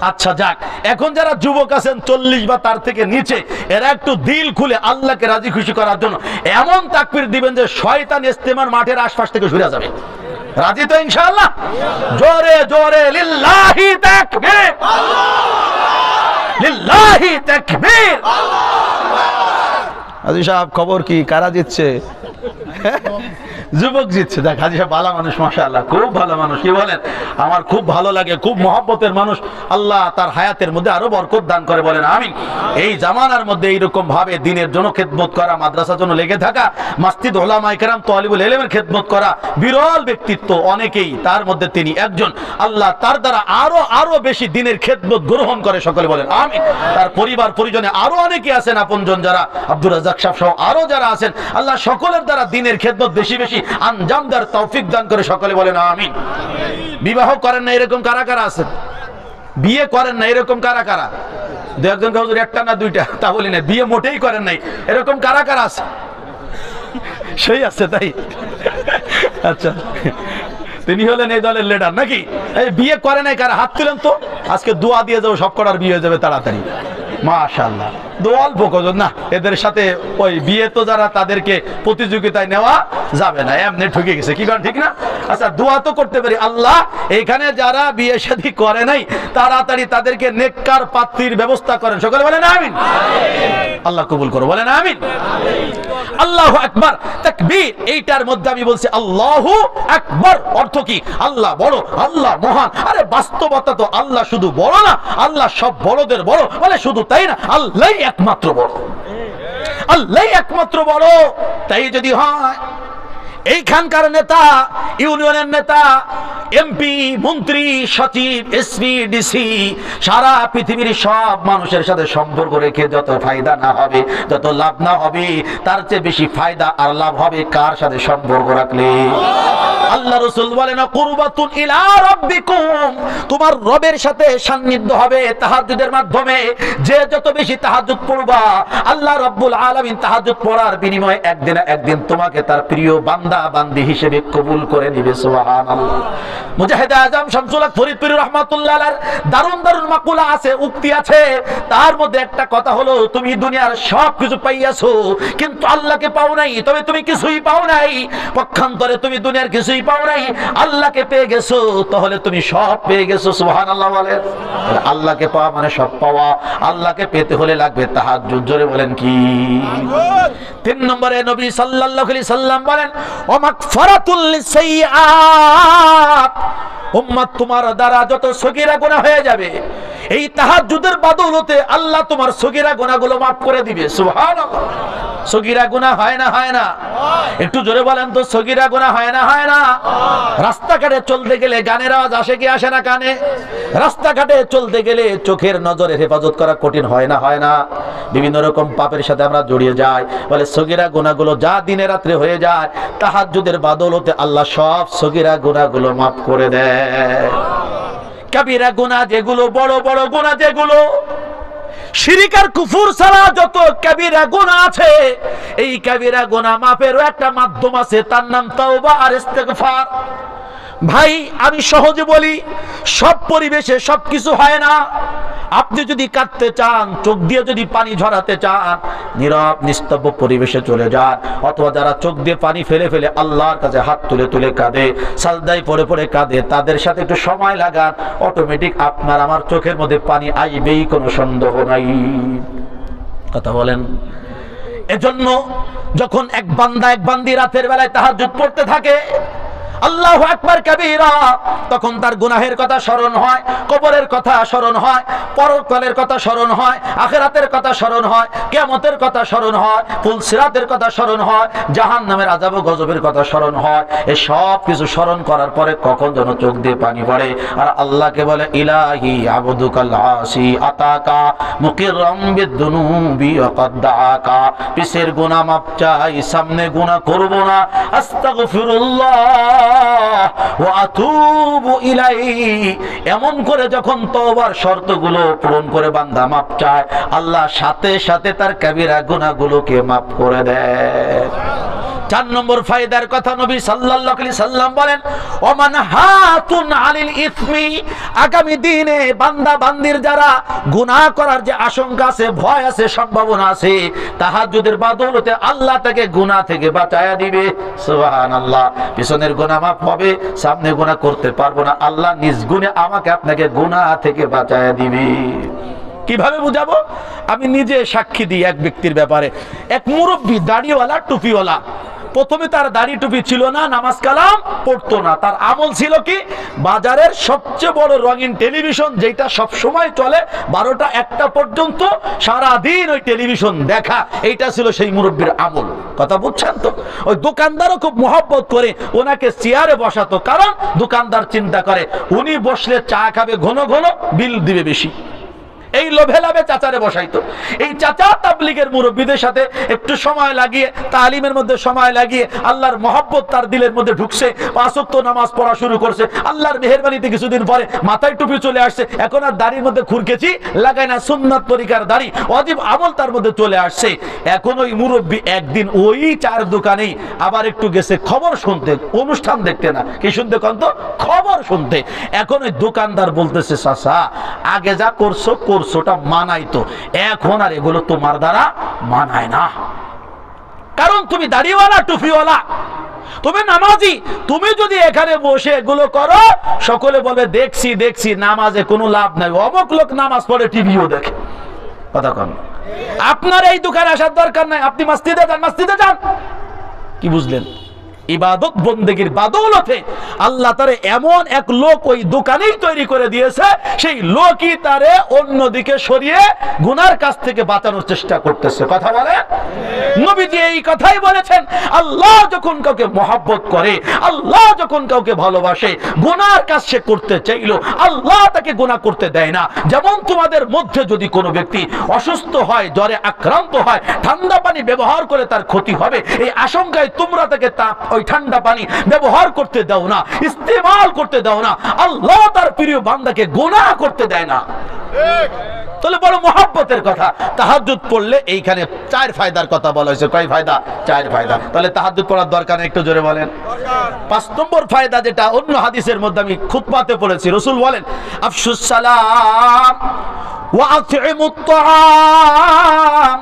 আচ্ছা যাক, এখন যারা যুবক আছেন 40 বা তার থেকে নিচে, এরা একটু দিল খুলে আল্লাহকে রাজি খুশি করার জন্য এমন তাকবীর দিবেন যে শয়তান ইস্তেমার মাঠের আশপাশ থেকে সরে যাবে। রাজি তো ইনশাআল্লাহ? জোরে জোরে লিল্লাহি তাকবীর, লিল্লাহি তাকবীর। হাজী সাহেব খবর কি, কারা জিতছে? যুবক জিতছে। দেখ হাজী সাহেব ভালো মানুষ, মাশাআল্লাহ, খুব ভালো মানুষ। কি বলেন? আমার খুব ভালো লাগে, খুব মহব্বতের মানুষ। আল্লাহ তার হায়াতের মধ্যে আরো বরকত দান করে, বলেন আমিন। এই জামানার মধ্যে এইরকম ভাবে দ্বীনের জন্য খেদমত করা, মাদ্রাসার জন্য লেগে থাকা, মাসজিদ উলামায়ে কেরাম তালিবুল ইলমের খেদমত করা, বিরল ব্যক্তিত্ব অনেকেই, তার মধ্যে তিনি একজন। আল্লাহ তার দ্বারা আরো বেশি দ্বীনের খেদমত গ্রহণ করে, সকলে বলেন আমিন। তার পরিবার পরিজনে আরো অনেকে আছেন আপনজন, যারা আব্দুর রাজ্জাক সাহেব সহ আরো যারা আছেন, আল্লাহ সকলের দ্বারা দ্বীনের খেদমত বেশি বেশি আঞ্জাম দেওয়ার তৌফিক দান করে, সকলে বলেন আমিন। বিবাহ করেন না এরকম কারা কারা আছেন? বিয়ে করেন না এরকম কারা কারা? দু একজন হুজুর একটা না দুইটা, তা বলি না। বিয়ে মোটেই করেন নাই এরকম কারা কারা আছে? সেই আছে তাই? আচ্ছা, তিনি হলেন এই দলের লিডার নাকি? এই বিয়ে করে নাই কারা? হাত তুলেন তো। আজকে দোয়া দিয়ে যাবো, সব করার বিয়ে হয়ে যাবে তাড়াতাড়ি। মাশাআল্লাহ। অল্প কজন না, এদের সাথে ওই বিয়ে তো যারা, তাদেরকে প্রতিযোগিতায় নেওয়া যাবে না, এমনি ঠকে গেছে, কি কারণ ঠিক না? আচ্ছা, দোয়া তো করতে পারি, আল্লাহ এখানে যারা বিয়ে শাদী করে নাই তাড়াতাড়ি তাদেরকে নেককার পাত্রীর ব্যবস্থা করেন, সকলে বলেন আমিন। আল্লাহ কবুল করো, বলেন আমিন। আল্লাহু আকবার, তাকবীর। এইটার মধ্যে আমি বলছি আল্লাহু আকবার অর্থ কি? আল্লাহ বড়, আল্লাহ মহান। আরে বাস্তবতা তো আল্লাহ শুধু বড় না, আল্লাহ সব বড়দের বড়, বলে শুধু তাই না, আল্লাহই একমাত্র বড়, আল্লাহই একমাত্র বড়। তাই যদি হয় এইখানকার নেতা, ইউনিয়নের নেতা, এমপি, মন্ত্রী, সচিব, এসপি, ডিসি, সারা পৃথিবীর সব মানুষের সাথে সম্পর্ক রেখে যত ফায়দা না হবে, যত লাভ না হবে, তার চেয়ে বেশি ফায়দা আর লাভ হবে কার সাথে সম্পর্ক রাখলে? আল্লাহ রাসূল বলেন কুরবাতুন ইলা রাব্বিকুম, তোমার রবের সাথে সান্নিধ্য হবে তাহাজ্জুদের মাধ্যমে। যে যত বেশি তাহাজ্জুদ পড়বা আল্লাহ রাব্বুল আলামিন তাহাজ্জুদ পড়ার বিনিময়ে একদিন একদিন তোমাকে তার প্রিয় বান্দা বান্দি হিসেবে কবুল করে নিবে। সুবহানাল্লাহ। মুজাহিদ আজম শামসুল হক ফরিদপুরি রাহমাতুল্লাহ আলাইহির দারুণ দারুণ মাকুলা আছে, উক্তি আছে। তার মধ্যে একটা কথা হলো, তুমি দুনিয়ার সব কিছু পাইয়াছো কিন্তু আল্লাহকে পাও নাই। তবে তুমি কিছুই পাও নাই, পক্ষান্তরে তুমি দুনিয়ার কিছুই পাও নাই, আল্লাহকে পেয়ে গেছো, তাহলে তুমি সব পেয়ে গেছো। সুবহানাল্লাহ বলেন। আল্লাহকে পাওয়া মানে সব পাওয়া। আল্লাহকে পেতে হলে লাগবে তাহাজ্জুদ। জোরে বলেন কি? 3 নম্বরে নবী সাল্লাল্লাহু আলাইহি সাল্লাম বলেন, ওয়া মাগফিরাতুল লিসাইয়্যাত, উম্মত তোমার দ্বারা যত সগীরা গুনাহ হয়ে যাবে এই তাহাজ্জুদের বদৌলতে আল্লাহ তোমার সগীরা গুনাহগুলো maaf করে দিবে। সুবহানাল্লাহ। সগীরা গুনাহ হয় না হয় না? একটু জোরে বলেন তো, সগীরা গুনাহ হয় না হয় না? রাস্তাঘাটে চলতে গেলে গানের আওয়াজ আসে কি আসে না কানে? রাস্তাঘাটে চলতে গেলে চোখের নজরের হেফাজত করা কঠিন হয় না হয় না? বিভিন্ন রকম পাপের সাথে আমরা জড়িয়ে যাই। বলে সগীরা গুনাহগুলো যা দিনে রাত্রে হয়ে যায় তাহাজ্জুদের বদৌলতে আল্লাহ সব সগীরা গুনাহগুলো maaf করে দেয়। কাবিরা গুনাহ যেগুলো, বড় বড় গুনাহ যেগুলো, শিরক আর কুফর ছাড়া যত কাবিরা গুনাহ আছে, এই কাবিরা গুনাহ মাফেরও একটা মাধ্যম আছে, তার নাম তাওবা আর ইস্তেগফার। ভাই আমি সহজে বলি, সব পরিবেশে সবকিছু হয় না। আপনি যদি কাঁদতে চান, চোখ দিয়ে যদি পানি ঝরাতে চান, নীরব নিস্তব্ধ পরিবেশে চলে যান। অথবা যারা চোখ দিয়ে পানি ফেলে ফেলে আল্লাহর কাছে হাত তুলে তুলে কাঁদে, সাজদায় পড়ে পড়ে কাঁদে, তাদের সাথে একটু সময় লাগান, অটোমেটিক আপনার আমার চোখের মধ্যে পানি আইবেই, কোনো সন্দেহ নাই। কথা বলেন। এজন্য যখন এক বান্দা এক বান্দি রাতের বেলায় তাহাজ্জুদ পড়তে থাকে, আল্লাহু আকবার কাবীরা, তখন তার গুনাহের কথা স্মরণ হয়, কবরের কথা স্মরণ হয়, পরকালের কথা স্মরণ হয়, আখিরাতের কথা স্মরণ হয়, কিয়ামতের কথা স্মরণ হয়, পুল সিরাতের কথা স্মরণ হয়, জাহান্নামের আযাব ও গজবের কথা স্মরণ হয়। এই সব কিছু স্মরণ করার পরে কখন যেন চোখ দিয়ে পানি পড়ে আর আল্লাহকে বলে, ইলাহি আবদুকাল আসি আতাকা মুকিররাম বিদুনুবি ওয়া কদ দাআকা। পিছের গুনাহ মাপ চাই, সামনে গুনাহ করব না, আস্তাগফিরুল্লাহ ওয়া আতুবু ইলাইহি। এমন করে যখন তওবার শর্তগুলো পূরণ করে বান্দা মাপ চায়, আল্লাহ সাথে সাথে তার কাবিরা গুনাহগুলোকে মাফ করে দেয়। 4 নম্বর ফায়দার কথা নবী সাল্লাল্লাহু আলাইহি সাল্লাম বলেন, ওমান হাতুন আলিল ইসমি, আগামী দিনে বান্দা বান্দির যারা গুনাহ করার যে আশঙ্কা আছে, ভয় আছে, সম্ভাবনা আছে, তাহাজ্জুদের বদৌলতে আল্লাহ তাকে গুনাহ থেকে বাঁচায়া দিবে। সুবহানাল্লাহ। পিছনের গুনাহ মাফ হবে, সামনে গুনাহ করতে পারবো না, আল্লাহ নিজ গুণে আমাকে আপনাকে গুনাহ থেকে বাঁচায়া দিবে। কিভাবে বুঝাবো? আমি নিজে সাক্ষী দিই এক ব্যক্তির ব্যাপারে। এক মুরব্বী, দাড়িওয়ালা, টুপিওয়ালা। প্রথমে তার দাড়ি টুপি ছিল না, নামাজ কালাম পড়তো না। তার আমল ছিল কি? বাজারের সবচেয়ে বড় রঙিন টেলিভিশন, যেটা সব সময় চলে 12টা 1টা পর্যন্ত, সারা দিন ওই টেলিভিশন দেখা, এইটা ছিল সেই মুরব্বীর আমল। কথা বুঝছেন তো? ওই দোকানদারও খুব মহব্বত করে ওনাকে চেয়ারে বসাতো, কারণ দোকানদার চিন্তা করে উনি বসলে চা খাবে ঘন ঘন, বিল দিবে বেশি। এই লোভে লাভে চাচারে বসাইতো। এই চাচা তাবলীগের মুরব্বীদের সাথে একটু সময় লাগিয়ে, তালিমের মধ্যে সময় লাগিয়ে, আল্লাহর মহব্বত তার দিলের মধ্যে ঢুকছে, 5 ওয়াক্ত নামাজ পড়া শুরু করছে। আল্লাহর মেহেরবানিতে কিছুদিন পরে মাথায় টুপি চলে আসছে, এখন আর দাড়ির মধ্যে খুরকেছি লাগায় না, সুন্নাত তরিকার দাড়ি, ওয়াজিব আমল তার মধ্যে চলে আসছে। এখন ওই মুরব্বী একদিন ওই চার দোকানেই আবার একটু গেছে খবর শুনতে, অনুষ্ঠান দেখতে না, কি শুনতে কন্ত? খবর শুনতে। এখন ওই দোকানদার বলতেছে, চাচা আগে যা করছো ওটা মানাইতো, এখন আর এগুলো তোমার দ্বারা মানায় না, কারণ তুমি দাড়িওয়ালা, টুপিওয়ালা, তুমি নামাজি। তুমি যদি এখানে বসে এগুলো করো, সকলে বলবে দেখছি দেখছি, নামাজে কোনো লাভ নাই, অমুক লোক নামাজ পড়ে টিভিও দেখে। কথা কন। আপনার এই দোকানে আসার দরকার নাই, আপনি মসজিদে যান, মসজিদে যান। কি বুঝলেন? ইবাদত বন্দেগীর বদৌলতে আল্লাহ তারে এমন এক লোক ওই দোকানেই তৈরি করে দিয়েছে, সেই লোকই তারে অন্যদিকে সরিয়ে গুনার কাছ থেকে বাঁচানোর চেষ্টা করতেছে। কথা বলে নবীজি এই কথাই বলেছেন, আল্লাহ যখন কাউকে মহব্বত করে, আল্লাহ যখন কাউকে ভালোবাসে, গুনার কাজ সে করতে চাইলো আল্লাহ তাকে গুনাহ করতে দেয় না। যেমন তোমাদের মধ্যে যদি কোনো ব্যক্তি অসুস্থ হয়, জ্বরে আক্রান্ত হয়, ঠান্ডা পানি ব্যবহার করে তার ক্ষতি হবে, এই আশঙ্কায় তোমরা তাকে ওই ঠান্ডা পানি ব্যবহার করতে দাও না, ইস্তেমাল করতে দাও না। আল্লাহ তার প্রিয় বান্দাকে গুনাহ করতে দেয় না। তাহলে বড় মহব্বতের কথা। তাহাজ্জুদ পড়লে এইখানে 4 ফায়দার কথা বলা হয়েছে। কয় ফায়দা? 4 ফায়দা। তাহলে তাহাজ্জুদ পড়ার দরকার নেই, একটু জোরে বলেন। 5 নম্বর ফায়দা, যেটা অন্য হাদিসের মধ্যে আমি খুতবাতে পড়েছি, রাসূল বলেন আফশুস সালাম ওয়া আতইমুত তাআম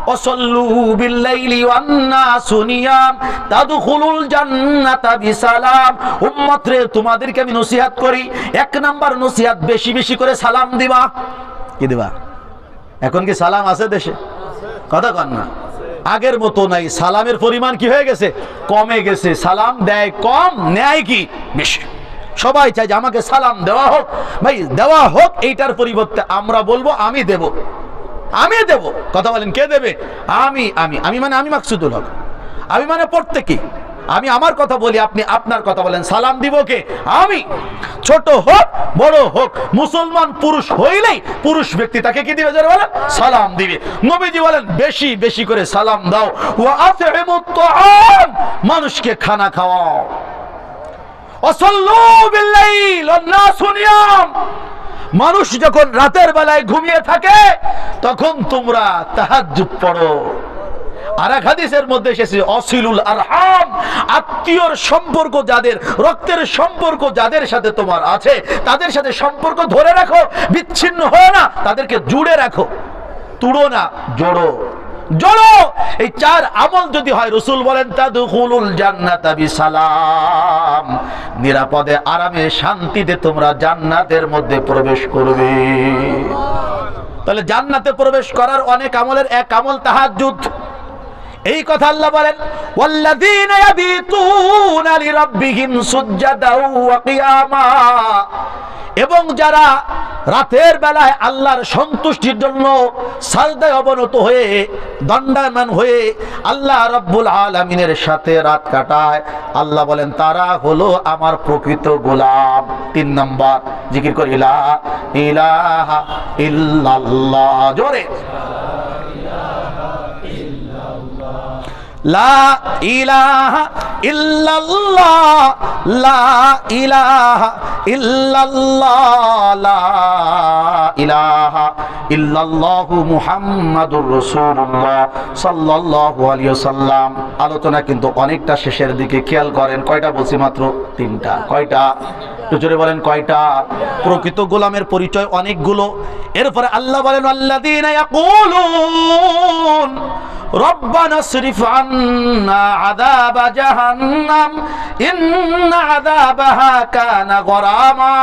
ওয়া সাল্লু বিল লাইলি ওয়ান নাসু নিয়াম তাদখুলুল জান্নাতা বিসালাম। উম্মত রে, তোমাদেরকে আমি নসিহত করি, 1 নাম্বার নসিহত, বেশি বেশি করে সালাম দিবা। কি দিবা? এখন কি সালাম আছে দেশে? কথা কন না। আগের মতো নাই, সালামের পরিমাণ কি হয়ে গেছে? কমে গেছে। সালাম দেয় কম, নেয় কি বেশি। সবাই চাই যে আমাকে সালাম দেওয়া হোক। ভাই দেওয়া হোক, এইটার পরিবর্তে আমরা বলবো আমি দেব, আমি দেব। কথা বলেন, কে দেবে? আমি আমি আমি মানে আমি মাকসুদুল হক। আমি মানে প্রত্যেকই। আমি আমার কথা বলি, আপনি আপনার কথা বলেন। সালাম দিব কে? আমি। ছোট হোক বড় হোক, মুসলমান পুরুষ হইলেই পুরুষ ব্যক্তি তাকে কি দিবে? যারা বলেন সালাম দিবে। নবীজি বলেন বেশি বেশি করে সালাম দাও। ওয়া আতইমুত তাআম, মানুষকে খানা খাওয়াও। ওয়া সাল্লু বিল লাইল ওয়ান নাসু নিয়াম, মানুষ যখন রাতের বেলায় ঘুমিয়ে থাকে তখন তোমরা তাহাজ্জুদ পড়ো। আর এক হাদিসের মধ্যে এসেছে অসিলুল আরহাম, আত্মীয়র সম্পর্ক যাদের, রক্তের সম্পর্ক যাদের সাথে তোমার আছে তাদের সাথে সম্পর্ক ধরে রাখো, বিচ্ছিন্ন হয় না, তাদেরকে জুড়ে রাখো। তুড়ো না, জোড়ো জোড়ো। এই 4 আমল যদি হয়, রাসূল বলেন তাদখুলুল জান্নাতা বিসালাম, নিরাপদে আরামে শান্তিতে তোমরা জান্নাতের মধ্যে প্রবেশ করবে। তাহলে জান্নাতে প্রবেশ করার অনেক আমলের এক আমল তাহাজ্জুদ। এই কথা আল্লাহ বলেন ওয়াল্লাযীনা ইয়াবিতুনা লিরাব্বিহিম সুজদাও ওয়া কিয়ামা, এবং যারা রাতের বেলায় আল্লাহর সন্তুষ্টির জন্য সাজদায় অবনত হয়ে দণ্ডায়মান হয়ে আল্লাহ রাব্বুল আলামিনের সাথে রাত কাটায়, আল্লাহ বলেন তারা হলো আমার প্রকৃত গোলাম। 3 নাম্বার জিকির করি লা ইলাহা ইল্লাল্লাহ, জোরে লা ইলাহা ইল্লাল্লাহ, লা ইলাহা ইল্লাল্লাহ, লা ইলাহা ইল্লাল্লাহু মুহাম্মাদুর রাসূলুল্লাহ সাল্লাল্লাহু আলাইহি ওয়াসাল্লাম। আলোচনা কিন্তু অনেকটা শেষের দিকে, খেয়াল করেন। কয়টা বলছি? মাত্র 3টা। কয়টা? একটু জোরে বলেন কয়টা? প্রকৃত গোলামের পরিচয় অনেকগুলো। এরপরে আল্লাহ বলেন আল্লাযীনা ইয়াকুলুন রব্বানা সরিফ আন্না আযাবা জাহান্নাম ইন্না আযাবাহা কানা গরামা।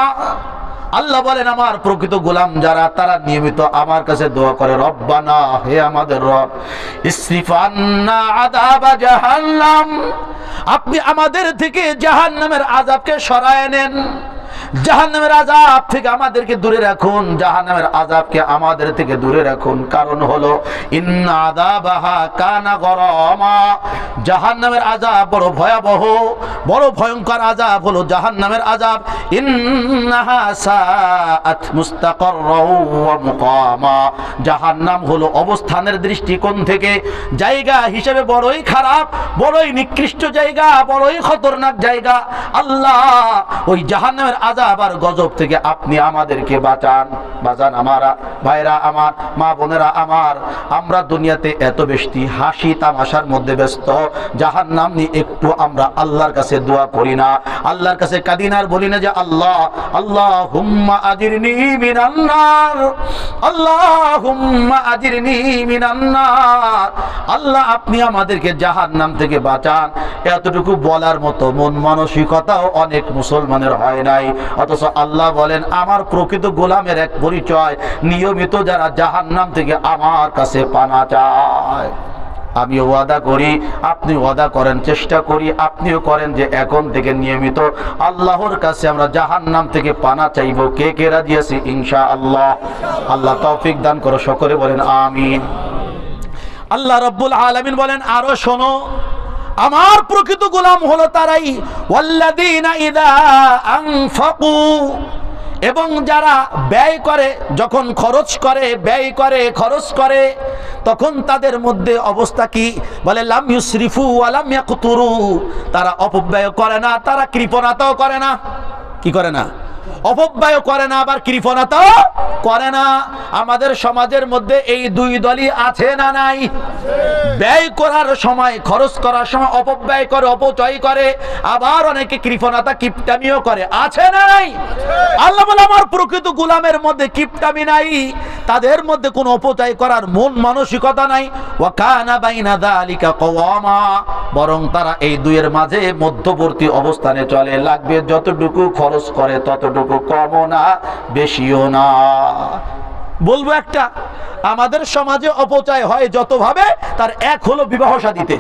আল্লাহ বলেন আমার প্রকৃত গোলাম যারা, তারা নিয়মিত আমার কাছে দোয়া করে, রব্বানা, হে আমাদের রব, ইসরিফ আন্না আযাবা জাহান্নাম, আপনি আমাদের থেকে জাহান্নামের আযাবকে সরায় নেন। জাহান্নামের আযাব থেকে আমাদেরকে দূরে রাখুন, জাহান্নামের আযাবকে আমাদের থেকে দূরে রাখুন। কারণ হলো ইন্না আযাবাহা কানা গরামা, জাহান্নামের আযাব বড় ভয়াবহ, বড় ভয়ঙ্কর আযাব হলো জাহান্নামের আযাব। ইন্নাহা সাআত মুস্তাকাররাও ওয়া মুকামা, জাহান্নাম হলো অবস্থানের দৃষ্টিকোণ থেকে জায়গা হিসেবে বড়ই খারাপ, বড়ই নিকৃষ্ট জায়গা, বড়ই খতরনাক জায়গা। আল্লাহ ওই জাহান্নামের আযাব আর গজব থেকে আপনি আমাদেরকে বাঁচান। বাঁচান আমার ভাইরা, আমার মা বোনেরা আমার, আমরা দুনিয়াতে এত বেশি হাসি তামাশার মধ্যে ব্যস্ত, জাহান্নাম নিয়ে একটু আমরা আল্লাহর কাছে দোয়া করি না, আল্লাহর কাছে কাঁদি না, আর বলি না যে আল্লাহ আল্লাহুম্মা আজিরনি মিনান নার, আল্লাহুম্মা আজিরনি মিনান নার, আল্লাহ আপনি আমাদেরকে জাহান্নাম থেকে বাঁচান। এতটুকু বলার মতো মন মানসিকতাও অনেক মুসলমানের হয় নাই। অথচ আল্লাহ বলেন আমার প্রকৃত গোলামের এক পরিচয়, নিয়মিত যারা জাহান্নাম থেকে আমার কাছে পানা চায়। আমি ওয়াদা করি, আপনি ওয়াদা করেন, চেষ্টা করি, আপনিও করেন যে এখন থেকে নিয়মিত আল্লাহর কাছে আমরা জাহান্নাম থেকে পানা চাইব। কে কে রাজি আছি? ইনশাআল্লাহ। আল্লাহ তৌফিক দান করো, সকলে বলেন আমিন। আল্লাহ রাব্বুল আলামিন বলেন আরো শোনো, আমার প্রকৃত গোলাম হলো তারাই ওয়াল্লাযীনা ইযা আনফাকু, এবং যারা ব্যয় করে, যখন খরচ করে, ব্যয় করে, খরচ করে, তখন তাদের মধ্যে অবস্থা কি? বলে লাম ইউসরিফু ওয়া লাম ইয়াকতুরু, তারা অপব্যয় করে না, তারা কৃপণতাও করে না। কি করে না? অপব্যয় করে না, আবার কৃপণতাও করে না। আমাদের সমাজের মধ্যে এই দুই দলই আছে না নাই? ব্যয় করার সময়, খরচ করার সময় অপব্যয় করে, অপচয় করে, আবার অনেকে কৃপণতা, কিপটামিও করে, আছে না নাই? আল্লাহ বলে আমার প্রকৃত গোলামের মধ্যে কিপটামি নাই, তাদের মধ্যে কোনো অপচয় করার মন মানসিকতা নাই। ওয়া কানা বাইনা যালিকা কওয়ামা, বরং তারা এই দুইয়ের মাঝে মধ্যবর্তী অবস্থানে চলে। লাগবে যতটুকু খরচ করে ততটুকু, কমও না বেশিও না। বলবো একটা, আমাদের সমাজে অপচয় হয় যতভাবে, তার এক হলো বিবাহ শাদীতে।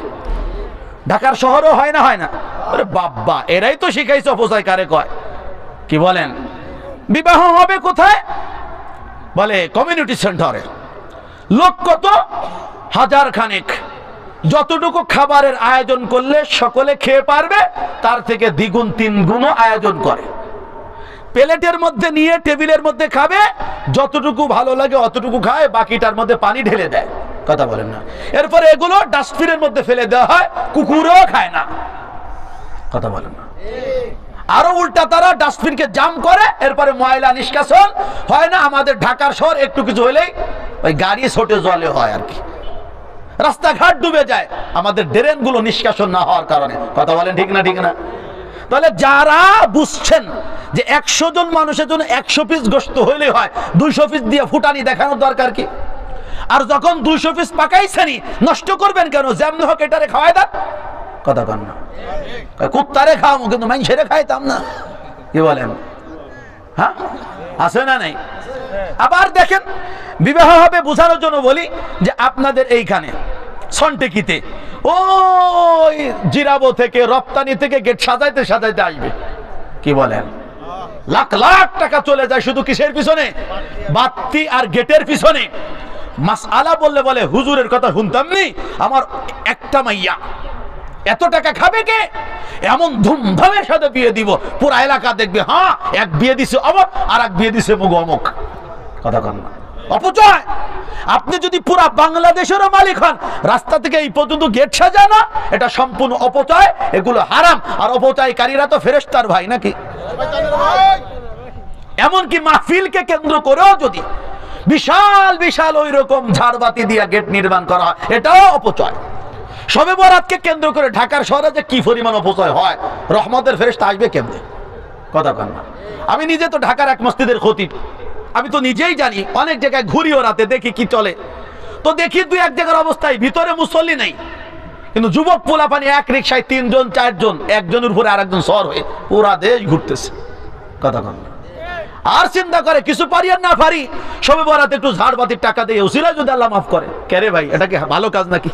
ঢাকার শহরেও হয় না? হয় না? আরে বাবা, এরাই তো শিখাইছে অপচয় কারে কয়। কি বলেন? বিবাহ হবে কোথায়? বলে কমিউনিটি সেন্টারে। লোক কত? 1000 খানেক। যতটুকু খাবারের আয়োজন করলে সকলে খেয়ে পারবে, তার থেকে দ্বিগুণ 3 গুণও আয়োজন করে। প্লেটের মধ্যে নিয়ে টেবিলের মধ্যে খাবে, যতটুকু ভালো লাগে অতটুকু খায়, বাকিটার মধ্যে পানি ঢেলে দেয়। কথা বলেন না? এরপরে এগুলো ডাস্টবিনের মধ্যে ফেলে দেওয়া হয়, কুকুরও খায় না। কথা বলেন না? আরো উল্টা, তারা ডাস্টবিনকে জাম করে, এরপরে ময়লা নিষ্কাশন হয় না। আমাদের ঢাকার শহর একটু কিছু হলেই ওই গাড়ি ছোটে জলে হয় আর কি, রাস্তাঘাট ডুবে যায় আমাদের ড্রেনগুলো নিষ্কাশন না হওয়ার কারণে। কথা বলেন ঠিক না? ঠিক না? তাহলে যারা বুঝছেন যে 100 জন মানুষের জন্য 100 পিস গোশত হইলে হয়, 200 পিস দিয়ে ফুটানি দেখানোর দরকার কি? আর যখন 200 পিস পাকাইছেনি, নষ্ট করবেন কেন? যেমন হোক এটারে খাওয়াই দেন। কথা কন না? কুত্তারে খাওয়াবো, কিন্তু মানুষেরে খাইতাম না। কি বলেন? হ্যাঁ, আছে না নাই? আবার দেখেন, বিবাহ হবে বোঝানোর জন্য বলি যে আপনাদের এইখানে সন্টেকিতে ওই জিরাবো থেকে, রপ্তানি থেকে গেট সাজাইতে সাজাইতে আসবে। কি বলেন? লাখ লাখ টাকা চলে যায় শুধু কিসের পিছনে? বাতি আর গেটের পিছনে। মাসআলা বললে বলে হুজুরের কথা শুনতাম নি, আমার একটা মাইয়া এত টাকা খাবে কে? এমন ধুমধামের সাথে বিয়ে দিব, পুরা এলাকা দেখবে হ্যাঁ এক বিয়ে দিছে অমুক, আর এক বিয়ে দিছে মুগ অমুক। কথা কন না? অপচয়। আপনি যদি পুরা বাংলাদেশেরও মালিক হন, রাস্তা থেকে এই পর্যন্ত গেট সাজায় না, এটা সম্পূর্ণ অপচয়, এগুলো হারাম। আর অপচয়কারীরা তো ফেরেশতার ভাই নাকি? এমনকি মাহফিলকে কেন্দ্র করেও যদি বিশাল বিশাল ওই রকম ঝাড়বাতি দিয়ে গেট নির্মাণ করা হয়, এটাও অপচয়। শবে বরাতকে কেন্দ্র করে ঢাকার শহরে যে কি পরিমাণ অপচয় হয়, রহমতের ফেরেশতা আসবে কেমনে? কথা কন না? আমি নিজে তো ঢাকার এক মসজিদের খতিব, আমি তো নিজেই জানি। অনেক জায়গায় ঘুরিও রাতে দেখি কি চলে, তো দেখি 2-1 জায়গার অবস্থায় ভিতরে মুসল্লি নেই, কিন্তু যুবক পোলাপানি এক রিক্সায় 3 জন 4 জন, একজনের উপরে আরেকজন সর হয়ে পুরা দেশ ঘুরতেছে। কথা কন না? আর চিন্তা করে কিছু পারি আর না পারি, শবে বরাতে একটু ঝাড়বাতির টাকা দিয়ে উসিলা যদি আল্লাহ মাফ করে। কেরে ভাই, এটা কি ভালো কাজ নাকি?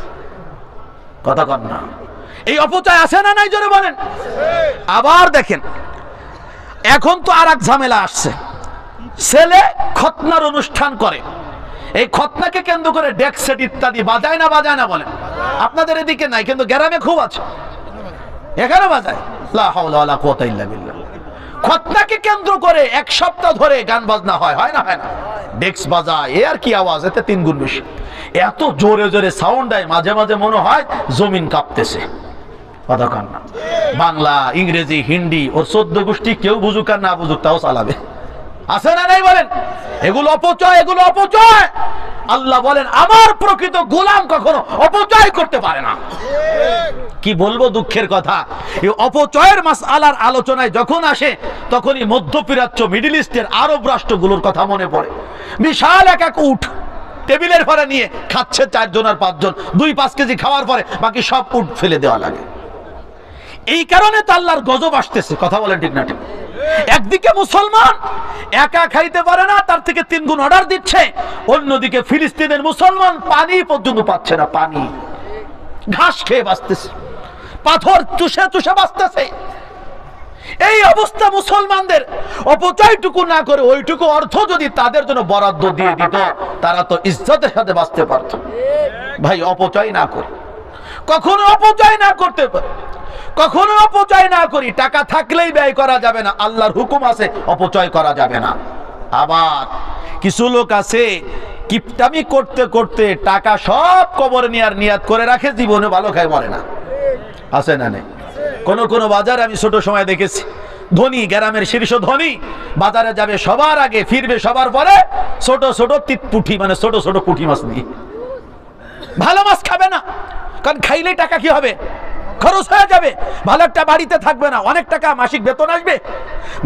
কথা কন না? এই অপচয় আছে না নাই জোরে বলেন? আবার দেখেন, এখন তো আর এক ঝামেলা আসছে। ছেলে খতনার অনুষ্ঠান করে, এই খতনাকে কেন্দ্র করে ডেক সেট ইত্যাদি বাজায় না? বাজায় না বলেন? আপনাদের এদিকে নাই, কিন্তু গ্রামে খুব আছে, এখানে বাজায়। লা হাওলা ওয়ালা কুওয়াতা ইল্লা বিল্লাহ। খতনাকে কেন্দ্র করে 1 সপ্তাহ ধরে গান বাজনা হয়, হয় না? হয় না? ডেক্স বাজায়, এ আর কি আওয়াজ, এতে 3 গুণ বেশি। এত জোরে জোরে সাউন্ড হয়, মাঝে মাঝে মনে হয় জমিন কাঁপতেছে। কথা কন না? বাংলা, ইংরেজি, হিন্দি, ওর 14 গোষ্ঠী কেউ বুঝুক আর না বুঝুক তাও চালাবে। আছে না নাই বলেন? এগুলো অপচয়, এগুলো অপচয়। আল্লাহ বলেন আমার প্রকৃত গোলাম কখনো অপচয় করতে পারে না। কি বলবো দুঃখের কথা, এই অপচয়ের মাসআলার আলোচনায় যখন আসে, তখনই মধ্যপ্রাচ্য, মিডল ইস্টের আরব রাষ্ট্রগুলোর কথা মনে পড়ে। বিশাল এক এক উট টেবিলের পরে নিয়ে খাচ্ছে 4 জন আর 5 জন, 2-5 কেজি খাওয়ার পরে বাকি সব উট ফেলে দেওয়া লাগে। এই কারণে তো আল্লাহর গজব আসতেছে। কথা বলেন ঠিক না? ঠিক। একদিকে মুসলমান একা খাইতে পারে না, তার থেকে 3 গুণ অর্ডার দিচ্ছে। অন্যদিকে ফিলিস্তিনের মুসলমান পানি পর্যন্ত পাচ্ছে না, পানি ঘাস খেয়ে বাঁচতেছে, পাথর চুষে চুষে বাঁচতেছে। এই অবস্থা মুসলমানদের। অপচয়টুকু না করে ওইটুকু অর্থ যদি তাদের জন্য বরাদ্দ দিয়ে দিত, তারা তো ইজ্জতের সাথে বাঁচতে পারত। ভাই অপচয় না করে, কখনো অপচয় না করতে পারে। কখনো অপচয় না করি। টাকা থাকলেই ব্যয় করা যাবে না, আল্লাহর হুকুম আছে অপচয় করা যাবে না। আবার কিছু লোক আছে কিপটামি করতে করতে টাকা সব কবরে নেওয়ার নিয়াত করে রাখে, জীবনে ভালো খায় মরে না। আছে না নেই? কোন বাজারে আমি ছোট সময় দেখেছি, ধনী গ্রামের শীর্ষ ধনী বাজারে যাবে সবার আগে, ফিরবে সবার পরে, ছোট ছোট পুঁটি, মানে ছোট ছোট পুঁটি মাছ নিয়ে। ভালো মাছ খাবে না, কারণ খাইলেই টাকা কি হবে, খরচ হয়ে যাবে। ভালো একটা বাড়িতে থাকবে না, অনেক টাকা মাসিক বেতন আসবে।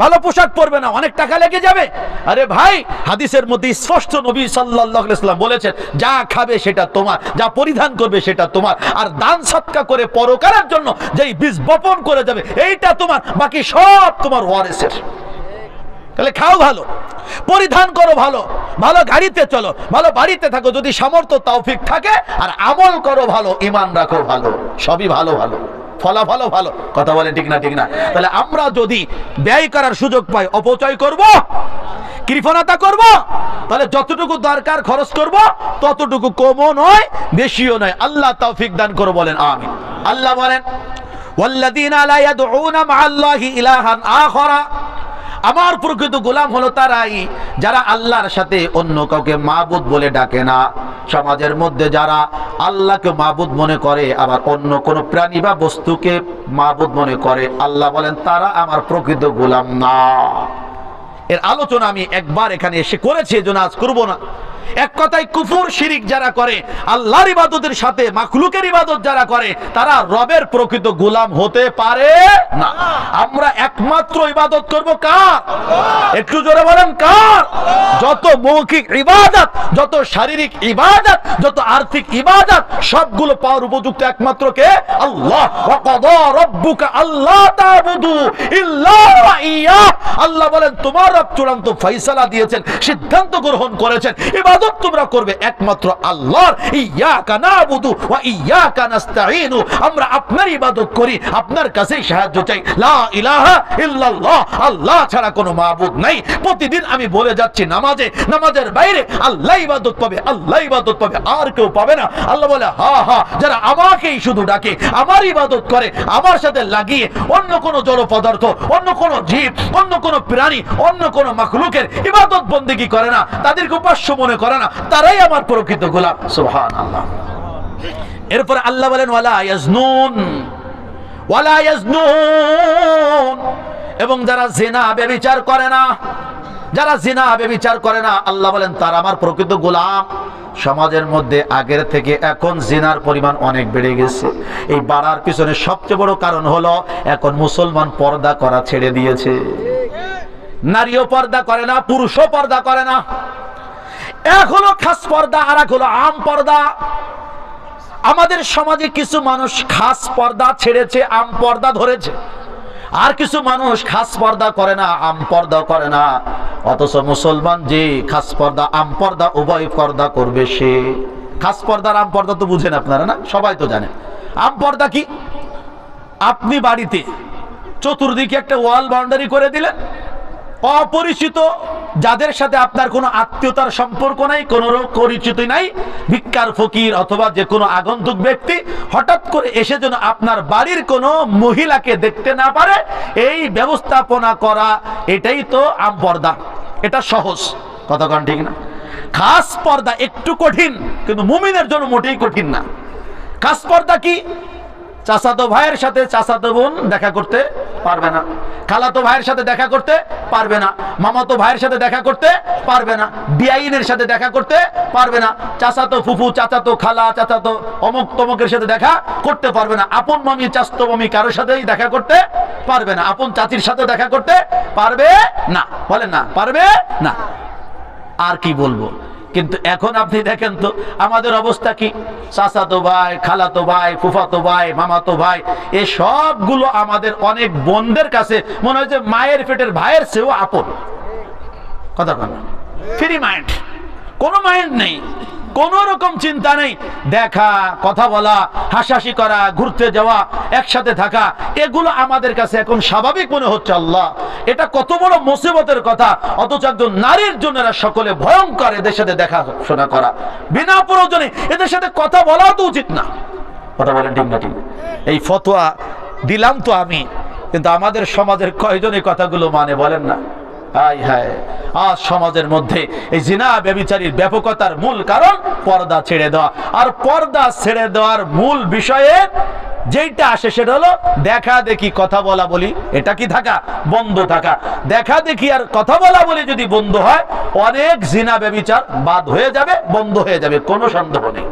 ভালো পোশাক পরবে না, অনেক টাকা লেগে যাবে। আরে ভাই, হাদিসের মধ্যে স্পষ্ট নবী সাল্লাল্লাহু আলাইহি ওয়াসাল্লাম বলেছেন, যা খাবে সেটা তোমার, যা পরিধান করবে সেটা তোমার, আর দান সদকা করে পরকালের জন্য যেই বীজ বপন করে যাবে এইটা তোমার, বাকি সব তোমার ওয়ারিসের। তাহলে খাও ভালো, পরিধান করো ভালো, ভালো গাড়িতে চলো, ভালো বাড়িতে থাকো যদি সামর্থ্য তৌফিক থাকে, আর আমল করো ভালো, ঈমান রাখো ভালো, সবই ভালো ভালো, ফলাফলও ভালো। কথা বলে ঠিক না? ঠিক না? তাহলে আমরা যদি ব্যয় করার সুযোগ পাই, অপচয় করব, কৃপণতা করব, তাহলে যতটুকু দরকার খরচ করব, ততটুকু কমও নয় বেশিও নয়। আল্লাহ তৌফিক দান করো, বলেন আমিন। আল্লাহ বলেন, ওয়াল্লাযীনা লা ইয়াদউনা মা'আল্লাহি ইলাহান আখারা, আমার প্রকৃত গোলাম হলো তারাই যারা আল্লাহর সাথে অন্য কাউকে মাবুদ বলে ডাকে না। সমাজের মধ্যে যারা আল্লাহকে মাবুদ মনে করে, আবার অন্য কোন প্রাণী বা বস্তুকে মাবুদ মনে করে, আল্লাহ বলেন তারা আমার প্রকৃত গোলাম না। এর আলোচনা আমি একবার এখানে এসে করেছি, এজন্য আজ করব না। এক কথায় কুফর শিরিক যারা করে, আল্লাহর ইবাদতের সাথে মাখলুকের ইবাদত যারা করে, তারা রবের প্রকৃত গোলাম হতে পারে না। আমরা একমাত্র ইবাদত করব কার? একটু জোরে বলেন কার? যত মৌখিক ইবাদত, যত শারীরিক ইবাদত, যত আর্থিক ইবাদত, সবগুলো পাওয়ার উপযুক্ত একমাত্র কে? আল্লাহ। ওয়া কাদা রাব্বুকা আল্লা তা'বুদু ইল্লা ইয়াহ। আল্লাহ বলেন তোমার রব চূড়ান্ত ফয়সালা দিয়েছেন, সিদ্ধান্ত গ্রহণ করেছেন, ইবাদত তোমরা করবে একমাত্র আল্লাহর। ইয়াকা নাবুদু ওয়া ইয়াকা নাস্তাঈন, আমরা আপনার ইবাদত করি, আপনার কাছেই সাহায্য চাই। লা ইলাহা ইল্লাল্লাহ, আল্লাহ ছাড়া কোনো মাবুদ নাই। প্রতিদিন আমি বলে যাচ্ছি, নামাজে, নামাজের বাইরে আল্লাহ ইবাদত পাবে, আল্লাহ ইবাদত পাবে, আর কেউ পাবে না। আল্লাহ বলে হা যারা আমাকেই শুধু ডাকে, আমার ইবাদত করে, আমার সাথে লাগিয়ে অন্য কোনো জড় পদার্থ, অন্য কোনো জীব, অন্য কোনো প্রাণী, অন্য কোনো মাখলুকের ইবাদত বন্দেগী করে না, তাদেরকে উপাস্য মনে করে না, তারাই আমার প্রকৃত গোলাম। সুবহানাল্লাহ। এরপর আল্লাহ বলেন ওয়ালা ইয়াজনুন, ওয়ালা ইয়াজনুন, এবং যারা জিনা ব্যভিচার করে না, যারা জিনা ব্যভিচার করে না, আল্লাহ বলেন তারা আমার প্রকৃত গোলাম। সমাজের মধ্যে আগের থেকে এখন জিনার পরিমাণ অনেক বেড়ে গেছে। এই বাড়ার পিছনে সবচেয়ে বড় কারণ হলো এখন মুসলমান পর্দা করা ছেড়ে দিয়েছে। নারীও পর্দা করে না, পুরুষও পর্দা করে না। এক হলো খাস পর্দা, আর এক হলো আম পর্দা। আমাদের সমাজে কিছু মানুষ খাস পর্দা ছেড়েছে, আম পর্দা ধরেছে, আর কিছু মানুষ খাস পর্দা করে না, আম পর্দা করে না। অথচ মুসলমান যে খাস পর্দা আম পর্দা উভয় পর্দা করবে, সে খাস পর্দা আর আম পর্দা তো বুঝেন আপনারা না? সবাই তো জানেন। আম পর্দা কি? আপনি বাড়িতে চতুর্দিকে একটা ওয়াল বাউন্ডারি করে দিলেন, অপরিচিত যাদের সাথে আপনার কোনো আত্মীয়তার সম্পর্ক নাই, কোনো পরিচিত নাই, ভিক্ষার ফকির অথবা যে কোনো আগন্তুক ব্যক্তি হঠাৎ করে এসে যেন আপনার বাড়ির কোনো মহিলাকে দেখতে না পারে, এই ব্যবস্থাপনা করা, এটাই তো আম পর্দা। এটা সহজ, কথা কন ঠিক না? খাস পর্দা একটু কঠিন, কিন্তু মুমিনের জন্য মোটেই কঠিন না। খাস পর্দা কি? চাচাতো ভাইয়ের সাথে চাচাতো বোন দেখা করতে পারবে না, খালাতো ভাইয়ের সাথে দেখা করতে পারবে না, মামাতো ভাইয়ের সাথে দেখা করতে পারবে না, বিআইনের সাথে দেখা করতে পারবে না, চাচাতো ফুফু, চাচাতো খালা, চাচাতো অমুক তমুকের সাথে দেখা করতে পারবে না, আপন মামি, চাচতো মামি কারোর সাথেই দেখা করতে পারবে না, আপন চাচির সাথে দেখা করতে পারবে না। বলেন না, পারবে না। আর কি বলবো? কিন্তু এখন আপনি দেখেন তো আমাদের অবস্থা কি? চাচাতো ভাই, খালাতো ভাই, ফুফাতো ভাই, মামাতো ভাই, এই সবগুলো আমাদের অনেক বোনদের কাছে মনে হয় যে মায়ের পেটের ভাইয়ের চেয়েও আপন। কথা বলা ফ্রি মাইন্ড, কোনো মাইন্ড নেই, কোনো রকম চিন্তা নেই। দেখা, কথা বলা, হাসাহাসি করা, ঘুরতে যাওয়া, একসাথে থাকা, এগুলো আমাদের কাছে এখন স্বাভাবিক মনে হচ্ছে। আল্লাহ, এটা কত বড় মুসিবতের কথা। অথচ একজন নারীর জন্য এরা সকলে ভয়ঙ্কর। এদের সাথে দেখাশোনা করা বিনা প্রয়োজনে, এদের সাথে কথা বলাও তো উচিত না। কথা বলেন ঠিক না? ঠিক। এই ফতোয়া দিলাম তো আমি, কিন্তু আমাদের সমাজের কয়জন এই কথাগুলো মানে বলেন না? হায় হায়, আজ সমাজের মধ্যে এই জিনা ব্যভিচারীর ব্যাপকতার মূল কারণ পর্দা ছেড়ে দেওয়া। আর পর্দা ছেড়ে দেওয়ার মূল বিষয়ে যেইটা আসে সেটা হলো দেখা দেখি, কথা বলা বলি, এটা কি থাকা? বন্ধ থাকা। দেখা দেখি আর কথা বলা বলি যদি বন্ধ হয়, অনেক জিনা ব্যভিচার বাদ হয়ে যাবে, বন্ধ হয়ে যাবে, কোনো সন্দেহ নেই।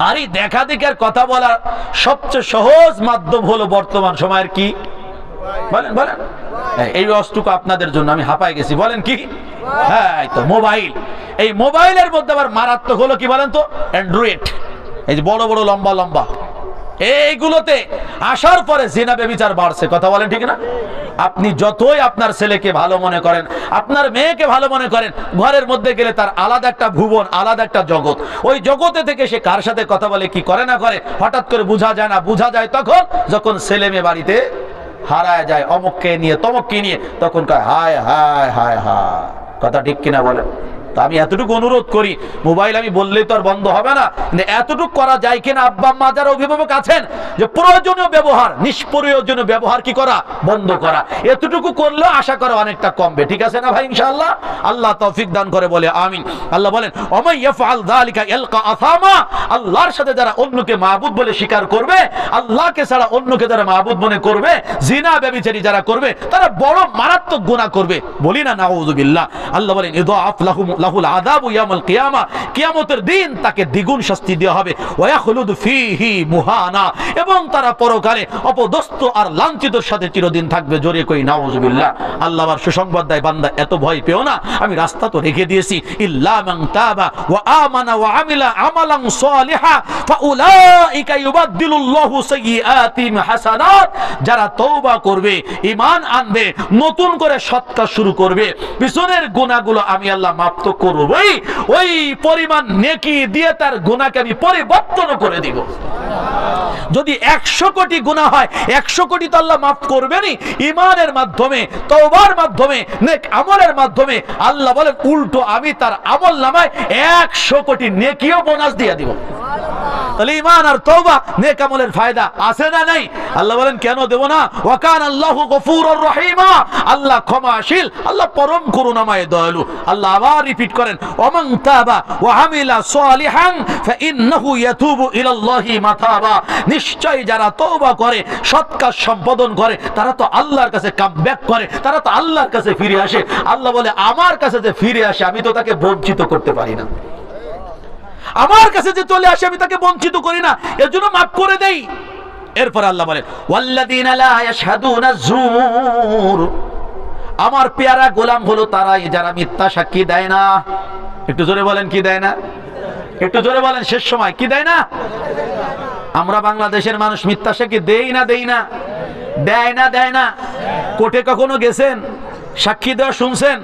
আর এই দেখা দেখি আর কথা বলার সবচেয়ে সহজ মাধ্যম হলো বর্তমান সময়ের কি? বলেন বলেন। এই অস্টুকু আপনাদের জন্য আমি হাঁপায় গেছি, বলেন কি? হ্যাঁ, এই তো মোবাইল। এই মোবাইলের মধ্যে আবার মারাত্মক হলো কি বলেন তো? অ্যান্ড্রয়েড। এই যে বড় বড় লম্বা লম্বা এইগুলোতে আসার পরে জিনা ব্যভিচার বাড়ছে, কথা বলেন ঠিক না? আপনি যতই আপনার ছেলেকে ভালো মনে করেন, আপনার মেয়েকে ভালো মনে করেন, ঘরের মধ্যে গেলে তার আলাদা একটা ভুবন, আলাদা একটা জগৎ। ওই জগতে থেকে সে কার সাথে কথা বলে, কি করে না করে, হঠাৎ করে বোঝা যায় না। বোঝা যায় তখন যখন ছেলে মেয়ে বাড়িতে হারায় যায়, অমুককে নিয়ে তমককে নিয়ে, তখন কয় হায় হায় হায় হায়। কথা ঠিক কিনা বলেন? আমি এতটুকু অনুরোধ করি, মোবাইল আমি বললেই তো আর বন্ধ হবে না, কিন্তু এতটুকু করা যায় কিনা আব্বা আম্মা যারা অভিভাবক আছেন, যে প্রয়োজনীয় ব্যবহার, নিষ্প্রয়োজনীয় ব্যবহার কি করা? বন্ধ করা। এতটুকু করলেও আশা করা অনেকটা কমবে। ঠিক আছে না ভাই? ইনশাআল্লাহ আল্লাহ তৌফিক দান করে, বলে আমিন। আল্লাহ বলেন ওমাই ইয়াফআল যালিকা ইয়ালকা আসামা। আল্লাহর সাথে যারা অন্যকে মাবুদ বলে স্বীকার করবে, আল্লাহকে ছাড়া অন্যকে যারা মাবুদ মনে করবে, জিনা ব্যভিচারী যারা করবে, তারা বড় মারাত্মক গুনাহ করবে। বলি না নাউযুবিল্লাহ। আল্লাহ বলেন ইযআফ লাহুল আযাবু ইয়াউমাল কিয়ামা। কিয়ামতের দিন তাকে দ্বিগুণ শাস্তি দেওয়া হবে। ওয়া ইয়াখলুদু ফীহি মুহানা। এবং তারা পরকালে অপদস্থ আর লাঞ্ছিতর সাথে চিরদিন থাকবে। জোরে কই নাউযুবিল্লাহ। আল্লাহ আবার সুসংবাদ দেয়, বান্দা এত ভয় পেও না, আমি রাস্তা তো রেখে দিয়েছি। ইল্লা মান তাবা ওয়া আমানা ওয়া আমিলা আমালান সালিহা ফাউলাইকা ইউবাদদিলুল্লাহু সাইয়্যাতিহিম হাসানাত। যারা তওবা করবে, ঈমান আনবে, নতুন করে সৎ কাজ শুরু করবে, পিছনের গুনাহগুলো আমি আল্লাহ মাফ তো করবই, ওই পরিমাণ নেকি দিয়ে তার গুনাহকে আমি পরিবর্তন করে দিব। যদি 100 কোটি গুনাহ হয়, 100 কোটি তো আল্লাহ মাফ করবেনই। ঈমানের মাধ্যমে, তওবার মাধ্যমে, নেক আমলের মাধ্যমে আল্লাহ বলেন উল্টো আমি তার আমল নামায় 100 কোটি নেকিও বোনাস দিয়ে দিব। তাহলে ঈমান আর তওবা, নেক আমলের ফায়দা আছে না নাই? আল্লাহ বলেন কেন দেব না? ওয়া কানা আল্লাহু গফুরুর রহিমা। আল্লাহ ক্ষমাশীল, আল্লাহ পরম করুণাময় দয়ালু। আল্লাহ আবার রিপিট করেন ওমান তাবা ওয়া আমিলা সালিহান ফাইন্নাহু ইয়াতুবু ইলাল্লাহি মাতাবা। নিশ্চয় যারা তওবা করে, সৎ কাজ সম্পাদন করে, তারা তো আল্লাহর কাছে কামব্যাক করে, তারা তো আল্লাহর কাছে ফিরে আসে। আল্লাহ বলে আমার কাছে যে ফিরে আসে, আমি তো তাকে বঞ্চিত করতে পারি না। আমার কাছে যে চলে আসে, আমি তাকে বঞ্চিত করি না, এর জন্য মাফ করে দেই। এরপর আল্লাহ বলেন ওয়াল্লাযীনা লা ইয়াশহাদুনা যুর। আমার পেয়ারা গোলাম হলো তারাই যারা মিথ্যা সাক্ষী দেয় না। একটু জোরে বলেন কি দেয় না? একটু জোরে বলেন, শেষ সময় কি দেয় না? আমরা বাংলাদেশের মানুষ মিথ্যা সাক্ষী দেই না? দেই না? দেয় না? দেয় না? কোর্টে কখনো গেছেন? সাক্ষী দেওয়া শুনছেন?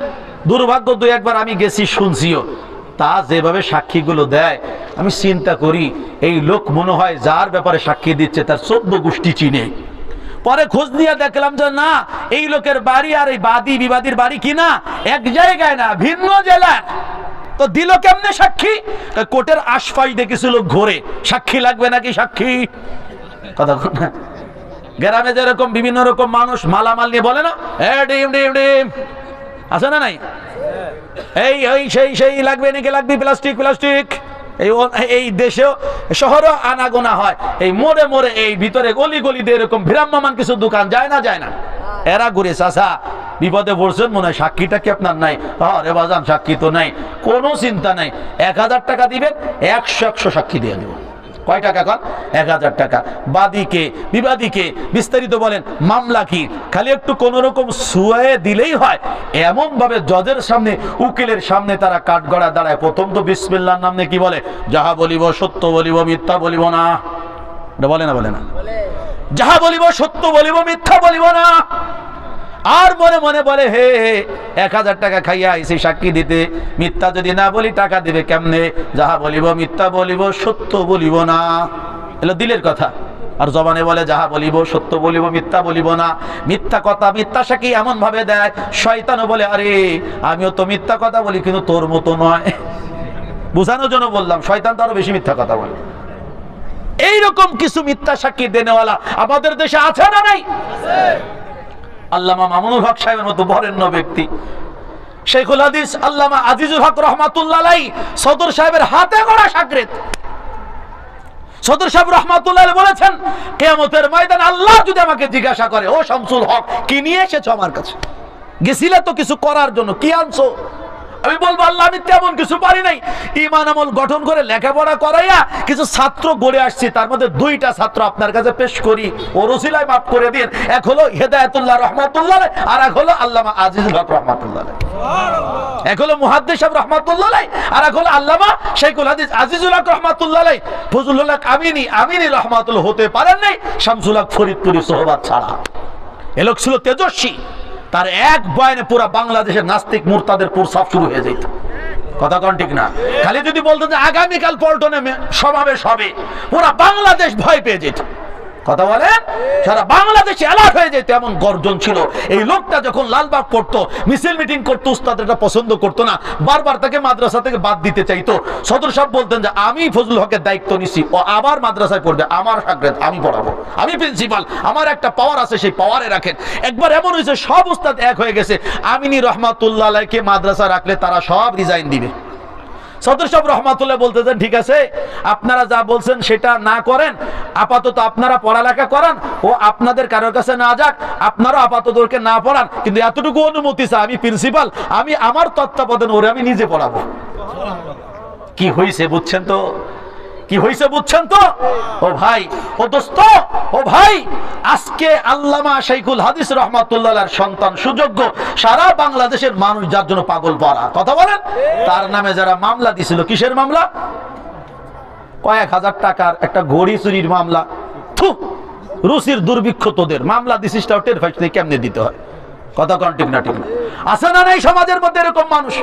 দুর্ভাগ্য, দুই একবার আমি গেছি, শুনছিও। তা যেভাবে সাক্ষীগুলো দেয়, আমি চিন্তা করি এই লোক মনে হয় যার ব্যাপারে সাক্ষী দিচ্ছে তার 14 গোষ্ঠী চিনে। পরে খোঁজ নিয়ে দেখলাম যে না, এই লোকের বাড়ি আর এই বাদী বিবাদীর বাড়ি কিনা এক জায়গায় না, ভিন্ন জেলায়। তো দিল কেমনে সাক্ষী? কোর্টের আশপাশ দেখেছিল ঘোরে। সাক্ষী লাগবে নাকি? সাক্ষী কথা না। গ্রামে যেরকম বিভিন্ন রকম মানুষ মালামাল নিয়ে বলে না, ডিম ডিম ডিম, আছে না নাই? এই এই সেই সেই লাগবে নাকি? লাগবে প্লাস্টিক প্লাস্টিক। এই দেশেও শহরেও আনাগোনা হয়। এই মোড়ে মোড়ে, এই ভিতরে গলি গলিতে এরকম ভ্রাম্যমান কিছু দোকান যায় না? যায় না? এরা ঘুরে চাচা বিপদে পড়ছেন, মনে হয় সাক্ষীটা কি আপনার নাই? আরে বাজান সাক্ষী তো নাই। কোনো চিন্তা নাই, 1000 টাকা দিবেন, 100 সাক্ষী দিয়ে দেব। কয় টাকা কন? 1000 টাকা। বাদীকে বিবাদীকে বিস্তারিত বলেন, মামলা কি? খালি একটু কোন রকম সুয়ে দিলেই হয়। এমন ভাবে জজের সামনে, উকিলের সামনে তারা কাঠগড়া দাঁড়ায়। প্রথম তো বিসমিল্লাহর নাম নিয়ে কি বলে? যাহা বলিব সত্য বলিব, মিথ্যা বলিব না। বলে না? বলে না? যাহা বলিব সত্য বলিব, মিথ্যা বলিব না। আর মনে মনে বলে হে 1000 টাকা খাইয়া আইছি সাক্ষী দিতে, মিথ্যা যদি না বলি টাকা দিবে কেমনে? যাহা বলিব মিথ্যা বলিব, সত্য বলিব না। এলো দিলের কথা। আর জবানে বলে যাহা বলিব সত্য বলিব, মিথ্যা বলিব না। মিথ্যা কথা, মিথ্যা সাক্ষী এমন ভাবে দেয়, শয়তানও বলে আরে আমিও তো মিথ্যা কথা বলি, কিন্তু তোর মতো নয়। বোঝানোর জন্য বললাম, শয়তান তো আরো বেশি মিথ্যা কথা বলে। এইরকম কিছু মিথ্যা সাক্ষী দেনেওয়ালা আমাদের দেশে আছে না নাই? আল্লামা মামুনুল হক সাহেবের মতো বরেণ্য ব্যক্তি, শেখুল হাদিস আল্লামা আজিজুল হক রহমাতুল্লাহ আলাইহি সদর সাহেবের হাতে গড়া শাগরেদ। সদর সাহেব রহমাতুল্লাহ আলাইহি বলেছেন, কিয়ামতের ময়দানে আল্লাহ যদি আমাকে জিজ্ঞাসা করে, ও শামসুল হক কি নিয়ে এসেছো আমার কাছে? গেছিলে তো কিছু করার জন্য, কি আনছো? আমি বলবো, আল্লাহ আমি তেমন কিছু পারি নাই, ঈমান আমল গঠন করে লেখাপড়া করাইয়া কিছু ছাত্র গড়ে আসছি, তার মধ্যে 2টা ছাত্র আপনার কাছে পেশ করি, ও রসিলায় মাফ করে দিন। এক হলো হেদায়েতুল্লাহ রহমাতুল্লাহ আলাইহি, আর এক হলো আল্লামা আজিজুল হক রহমাতুল্লাহ আলাইহি। এক হলো মুহাদ্দিস সাহেব রহমাতুল্লাহ আলাইহি, আর এক হলো আল্লামা শেখুল হাদিস আজিজুল হক রহমাতুল্লাহ আলাইহি। ফজলুল হক আমিনী রহমাতুল্লাহ হতে পারেন নাই শামসুল হক ফরিদপুরি সোহবাত ছাড়া। এ লোক ছিল তেজস্বী, তার এক বয়ানে পুরা বাংলাদেশের নাস্তিক মুরতাদের প্রসাব শুরু হয়ে যেত। কথা কোন ঠিক না? খালি যদি বলতেন যে আগামীকাল পল্টনে সমাবেশ হবে, পুরা বাংলাদেশ ভয় পেয়ে যেত। কথা বলেন, সারা বাংলাদেশ অ্যালার্ট হয়ে যেত, এমন গর্জন ছিল। এই লোকটা যখন লালবাগ পড়তো, মিছিল মিটিং করতো, উস্তাদ এটা পছন্দ করতো না, বারবার তাকে মাদ্রাসা থেকে বাদ দিতে চাইতো। সদর সাহেব বলতেন যে আমি ফজলুল হকের দায়িত্ব নিছি, ও আবার মাদ্রাসায় পড়বে, আমার শাগরেদ, আমি পড়াবো, আমি প্রিন্সিপাল, আমার একটা পাওয়ার আছে, সেই পাওয়ারে রাখেন। একবার এমন হয়েছে সব উস্তাদ এক হয়ে গেছে, আমিনী রহমাতুল্লাহ আলাইহিকে মাদ্রাসা রাখলে তারা সব রিজাইন দিবে। সদর সাহেব রহমাতুল্লাহ বলতেছেন, ঠিক আছে আপনারা যা বলছেন সেটা না করেন, আপাতত আপনারা পড়ালেখা করান, ও আপনাদের কারোর কাছে না যাক, আপনারা আপাতত ওকে না পড়ান, কিন্তু এতটুকু অনুমতি চাই, আমি প্রিন্সিপাল, আমি আমার তত্ত্বাবধানে ওরে আমি নিজে পড়াবো। কি হয়েছে বুঝছেন তো? কি হয়েছে বুঝছেন তো? ও ভাই, ও দোস্ত, ও ভাই, আজকে আল্লামা শেখুল হাদিস রহমাতুল্লাহ আলাইহির সন্তান সুযোগ্য, সারা বাংলাদেশের মানুষ যার জন্য পাগল পারা, কথা বলেন, তার নামে যারা মামলা দিছিল, কিসের মামলা? কয়েক হাজার টাকার একটা ঘড়ি চুরির মামলা। রুচির দুর্ভিক্ষ তোদের, মামলা দিছিস তাও টের পাইছিস কেমনে দিতে হয়। কথা কোন ঠিক না? ঠিক না? আছে না নাই সমাজের মধ্যে এরকম মানুষ?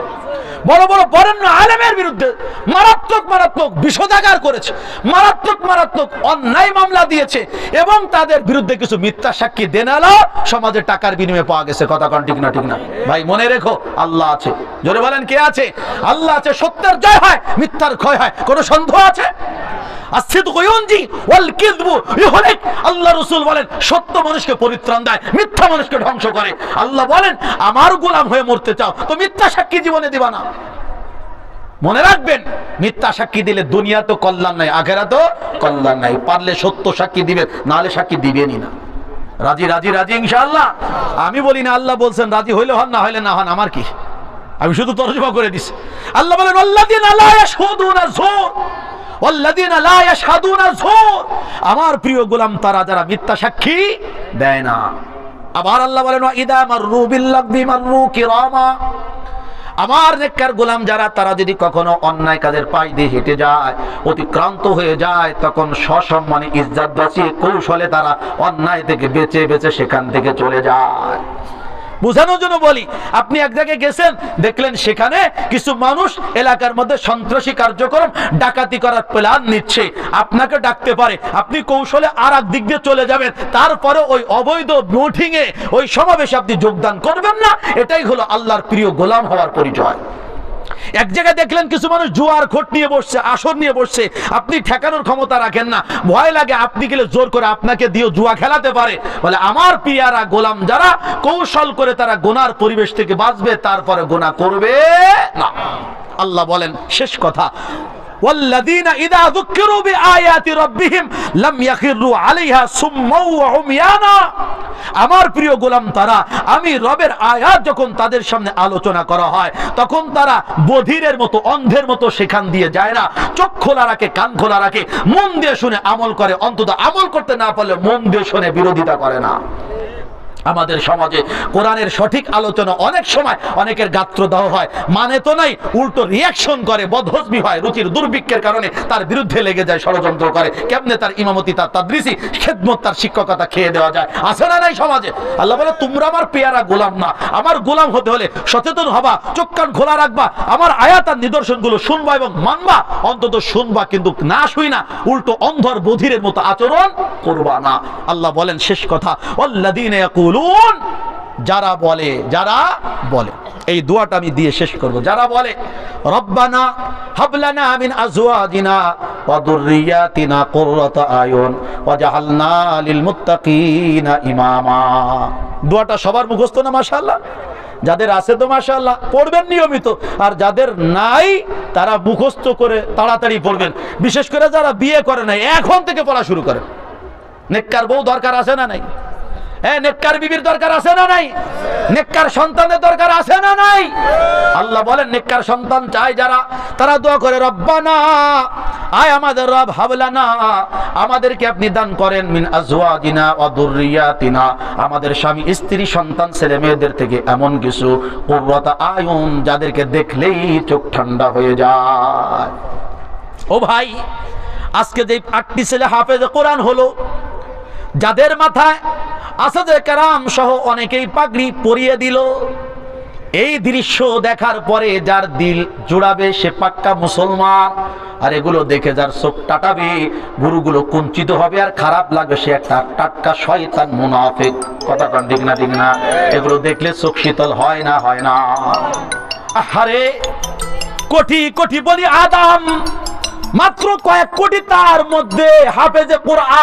বড় বড় বরেণ্য আলেমের বিরুদ্ধে মারাত্মক মারাত্মক বিষোদাগার করেছে, মারাত্মক মারাত্মক অন্যায় মামলা দিয়েছে, এবং তাদের বিরুদ্ধে কিছু মিথ্যা সাক্ষী দেনালাও সমাজে টাকার বিনিময়ে পাওয়া গেছে। কথা কোন ঠিক না? ঠিক না? ভাই মনে রেখো, আল্লাহ আছে। জোরে বলেন, কে আছে? আল্লাহ আছে। সত্যের জয় হয়, মিথ্যার ক্ষয় হয়, কোনো সন্দেহ আছে? আল্লাহ রাসূল বলেন, সত্য মানুষকে পরিত্রাণ দেয়, মিথ্যা মানুষকে ধ্বংস করে। আল্লাহ বলেন, আমার গোলাম হয়ে মরতে চাও তো মিথ্যা সাক্ষী জীবনে দিবা না। মনে রাখবেন, মিথ্যা সাক্ষী দিলে দুনিয়া তো কল্যাণ নাই, আখিরাতেও কল্যাণ নাই। পারলে সত্য সাক্ষী দিবেন, নাহলে সাক্ষী দিবেনই না। রাজি রাজি রাজি ইনশাআল্লাহ? আমি বলি না, আল্লাহ বলছেন, রাজি হইলে হন, না হইলে না হন, আমার কি? আমি শুধু তরজমা করে দিছি। আল্লাহ বলেন, আল্লাযীনা লা ইয়াশহুদুনা যুর ওয়াল্লাযীনা লা ইয়াশহাদুনা যুর, আমার প্রিয় গোলাম তারা যারা মিথ্যা সাক্ষী দেয় না। আবার আল্লাহ বলেন, ওয়া ইযা মাররু বিল-লাগবি মাররু কিরামা, আমার নেককার গোলাম যারা, তারা যদি কখনো অন্যায় কাজের পাশ দিয়ে হেঁটে যায়, অতিক্রান্ত হয়ে যায়, তখন সসম্মানে ইজ্জত বাঁচিয়ে কৌশলে তারা অন্যায় থেকে বেঁচে বেঁচে সেখান থেকে চলে যায়। বুঝানোর জন্য বলি, আপনি এক জায়গায় গেছেন, দেখলেন সেখানে কিছু মানুষ এলাকার মধ্যে সন্ত্রাসী কার্যক্রম, ডাকাতি করার প্ল্যান নিচ্ছে, আপনাকে ডাকতে পারে, আপনি কৌশলে আর এক দিক দিয়ে চলে যাবেন, তারপরে ওই অবৈধ মিটিং এ, ওই সমাবেশে আপনি যোগদান করবেন না। এটাই হলো আল্লাহর প্রিয় গোলাম হওয়ার পরিচয়। এক জায়গায় দেখলেন কিছু মানুষ জুয়ার খোট নিয়ে বসছে, আসর নিয়ে বসছে, আপনি ঠেকানোর ক্ষমতা রাখেন না, ভয় লাগে আপনি গেলে জোর করে আপনাকে দিয়ে জুয়া খেলাতে পারে। বলে আমার পিয়ারা গোলাম যারা, কৌশল করে তারা গুনার পরিবেশ থেকে বাঁচবে, তারপরে গুনাহ করবে না। আল্লাহ বলেন, শেষ কথা, ওয়াল্লাযীনা ইযা যুক্কিরু বিআয়াতি রাব্বিহিম লাম ইয়াখিরু আলাইহা সুম্মান ওয়া উময়ানা, আমার প্রিয় গোলাম তারা, আমি রবের আয়াত যখন তাদের সামনে আলোচনা করা হয়, তখন তারা বধিরের মতো, অন্ধের মতো সেখান দিয়ে যায় না, চোখ খোলা রাখে, কান খোলা রাখে, মন দিয়ে শুনে আমল করে, অন্তত আমল করতে না পারলে মন দিয়ে শুনে বিরোধিতা করে না। আমাদের সমাজে কোরআনের সঠিক আলোচনা অনেক সময় অনেকের গাত্রদাহ হয়, মানে তো নাই, উল্টো রিয়াকশন করে, বদহজমি হয়, রুচির দুর্ভিক্ষের কারণে তার বিরুদ্ধে লেগে যায়, ষড়যন্ত্র করে, কেমনে তার ইমামতি, তার তাদরিসি, খেদমত, তার শিক্ষকতা খেয়ে দেওয়া যায়। আছে না নাই সমাজে? আল্লাহ বলে, তোমরা আমার পেয়ারা গোলাম না, আমার গোলাম হতে হলে সচেতন হবা, চোখ কান খোলা রাখবা, আমার আয়াত আর নিদর্শনগুলো শুনবা এবং মানবা, অন্তত শুনবা, কিন্তু না শুই না, উল্টো অন্ধর বধিরের মতো আচরণ করবা না। আল্লাহ বলেন, শেষ কথা, ওয়াল্লাযীনা ইয়াকুলুন, যারা বলে, যারা বলে, এই দোয়াটা আমি দিয়ে শেষ করব, যারা বলে রব্বানা হাবলানা মিন আজওয়াজিনা ওয়া যুররিয়াতিনা কুররাতা আয়ুন ওয়াজআলনা লিল মুত্তাকিনা ইমামা। দোয়াটা সবার মুখস্থ না মাশাআল্লাহ? যাদের আছে তো মাশাআল্লাহ পড়বেন নিয়মিত, আর যাদের নাই তারা মুখস্থ করে তাড়াতাড়ি পড়বেন। বিশেষ করে যারা বিয়ে করে নাই এখন থেকে পড়া শুরু করেন। নেককার বউ দরকার আছে না নাই? নেককার বিবির দরকার আছে না নাই? নেককার সন্তানের দরকার আছে না নাই? আল্লাহ বলেন নেককার সন্তান চায় যারা, তারা দোয়া করে রব্বানা, আয় আমাদের রব, হাবলানা, আমাদেরকে আপনি দান করেন, মিন আজওয়াজিনা ওয়া যুররিয়াতিনা, আমাদের স্বামী স্ত্রী সন্তান ছেলে মেয়েদের থেকে এমন কিছু কুররাতা আয়ুন, যাদেরকে দেখলেই চোখ ঠান্ডা হয়ে যায়। ও ভাই, আজকে যে 8টি ছেলে হাফেজে কোরআন হলো, যাদের মাথায় আসাদে কেরাম সহ অনেকেই পাগড়ি পরিয়ে দিল, এই দৃশ্য দেখার পরে যার দিল জোড়াবে সে পাক্কা মুসলমান, আর এগুলো দেখে যার চোখ টাটাবে, গুরুগুলো কুঞ্চিত হবে আর খারাপ লাগবে, সে একটা টাটকা শয়তান মুনাফিক। কথা কান ঠিক না? ঠিক না? এগুলো দেখলে চোখ শীতল হয় না? হয় না? আরে কোটি কোটি বলি আদম, মাত্র কয়েক কোটি, তার মধ্যে হাফেজে কোরআন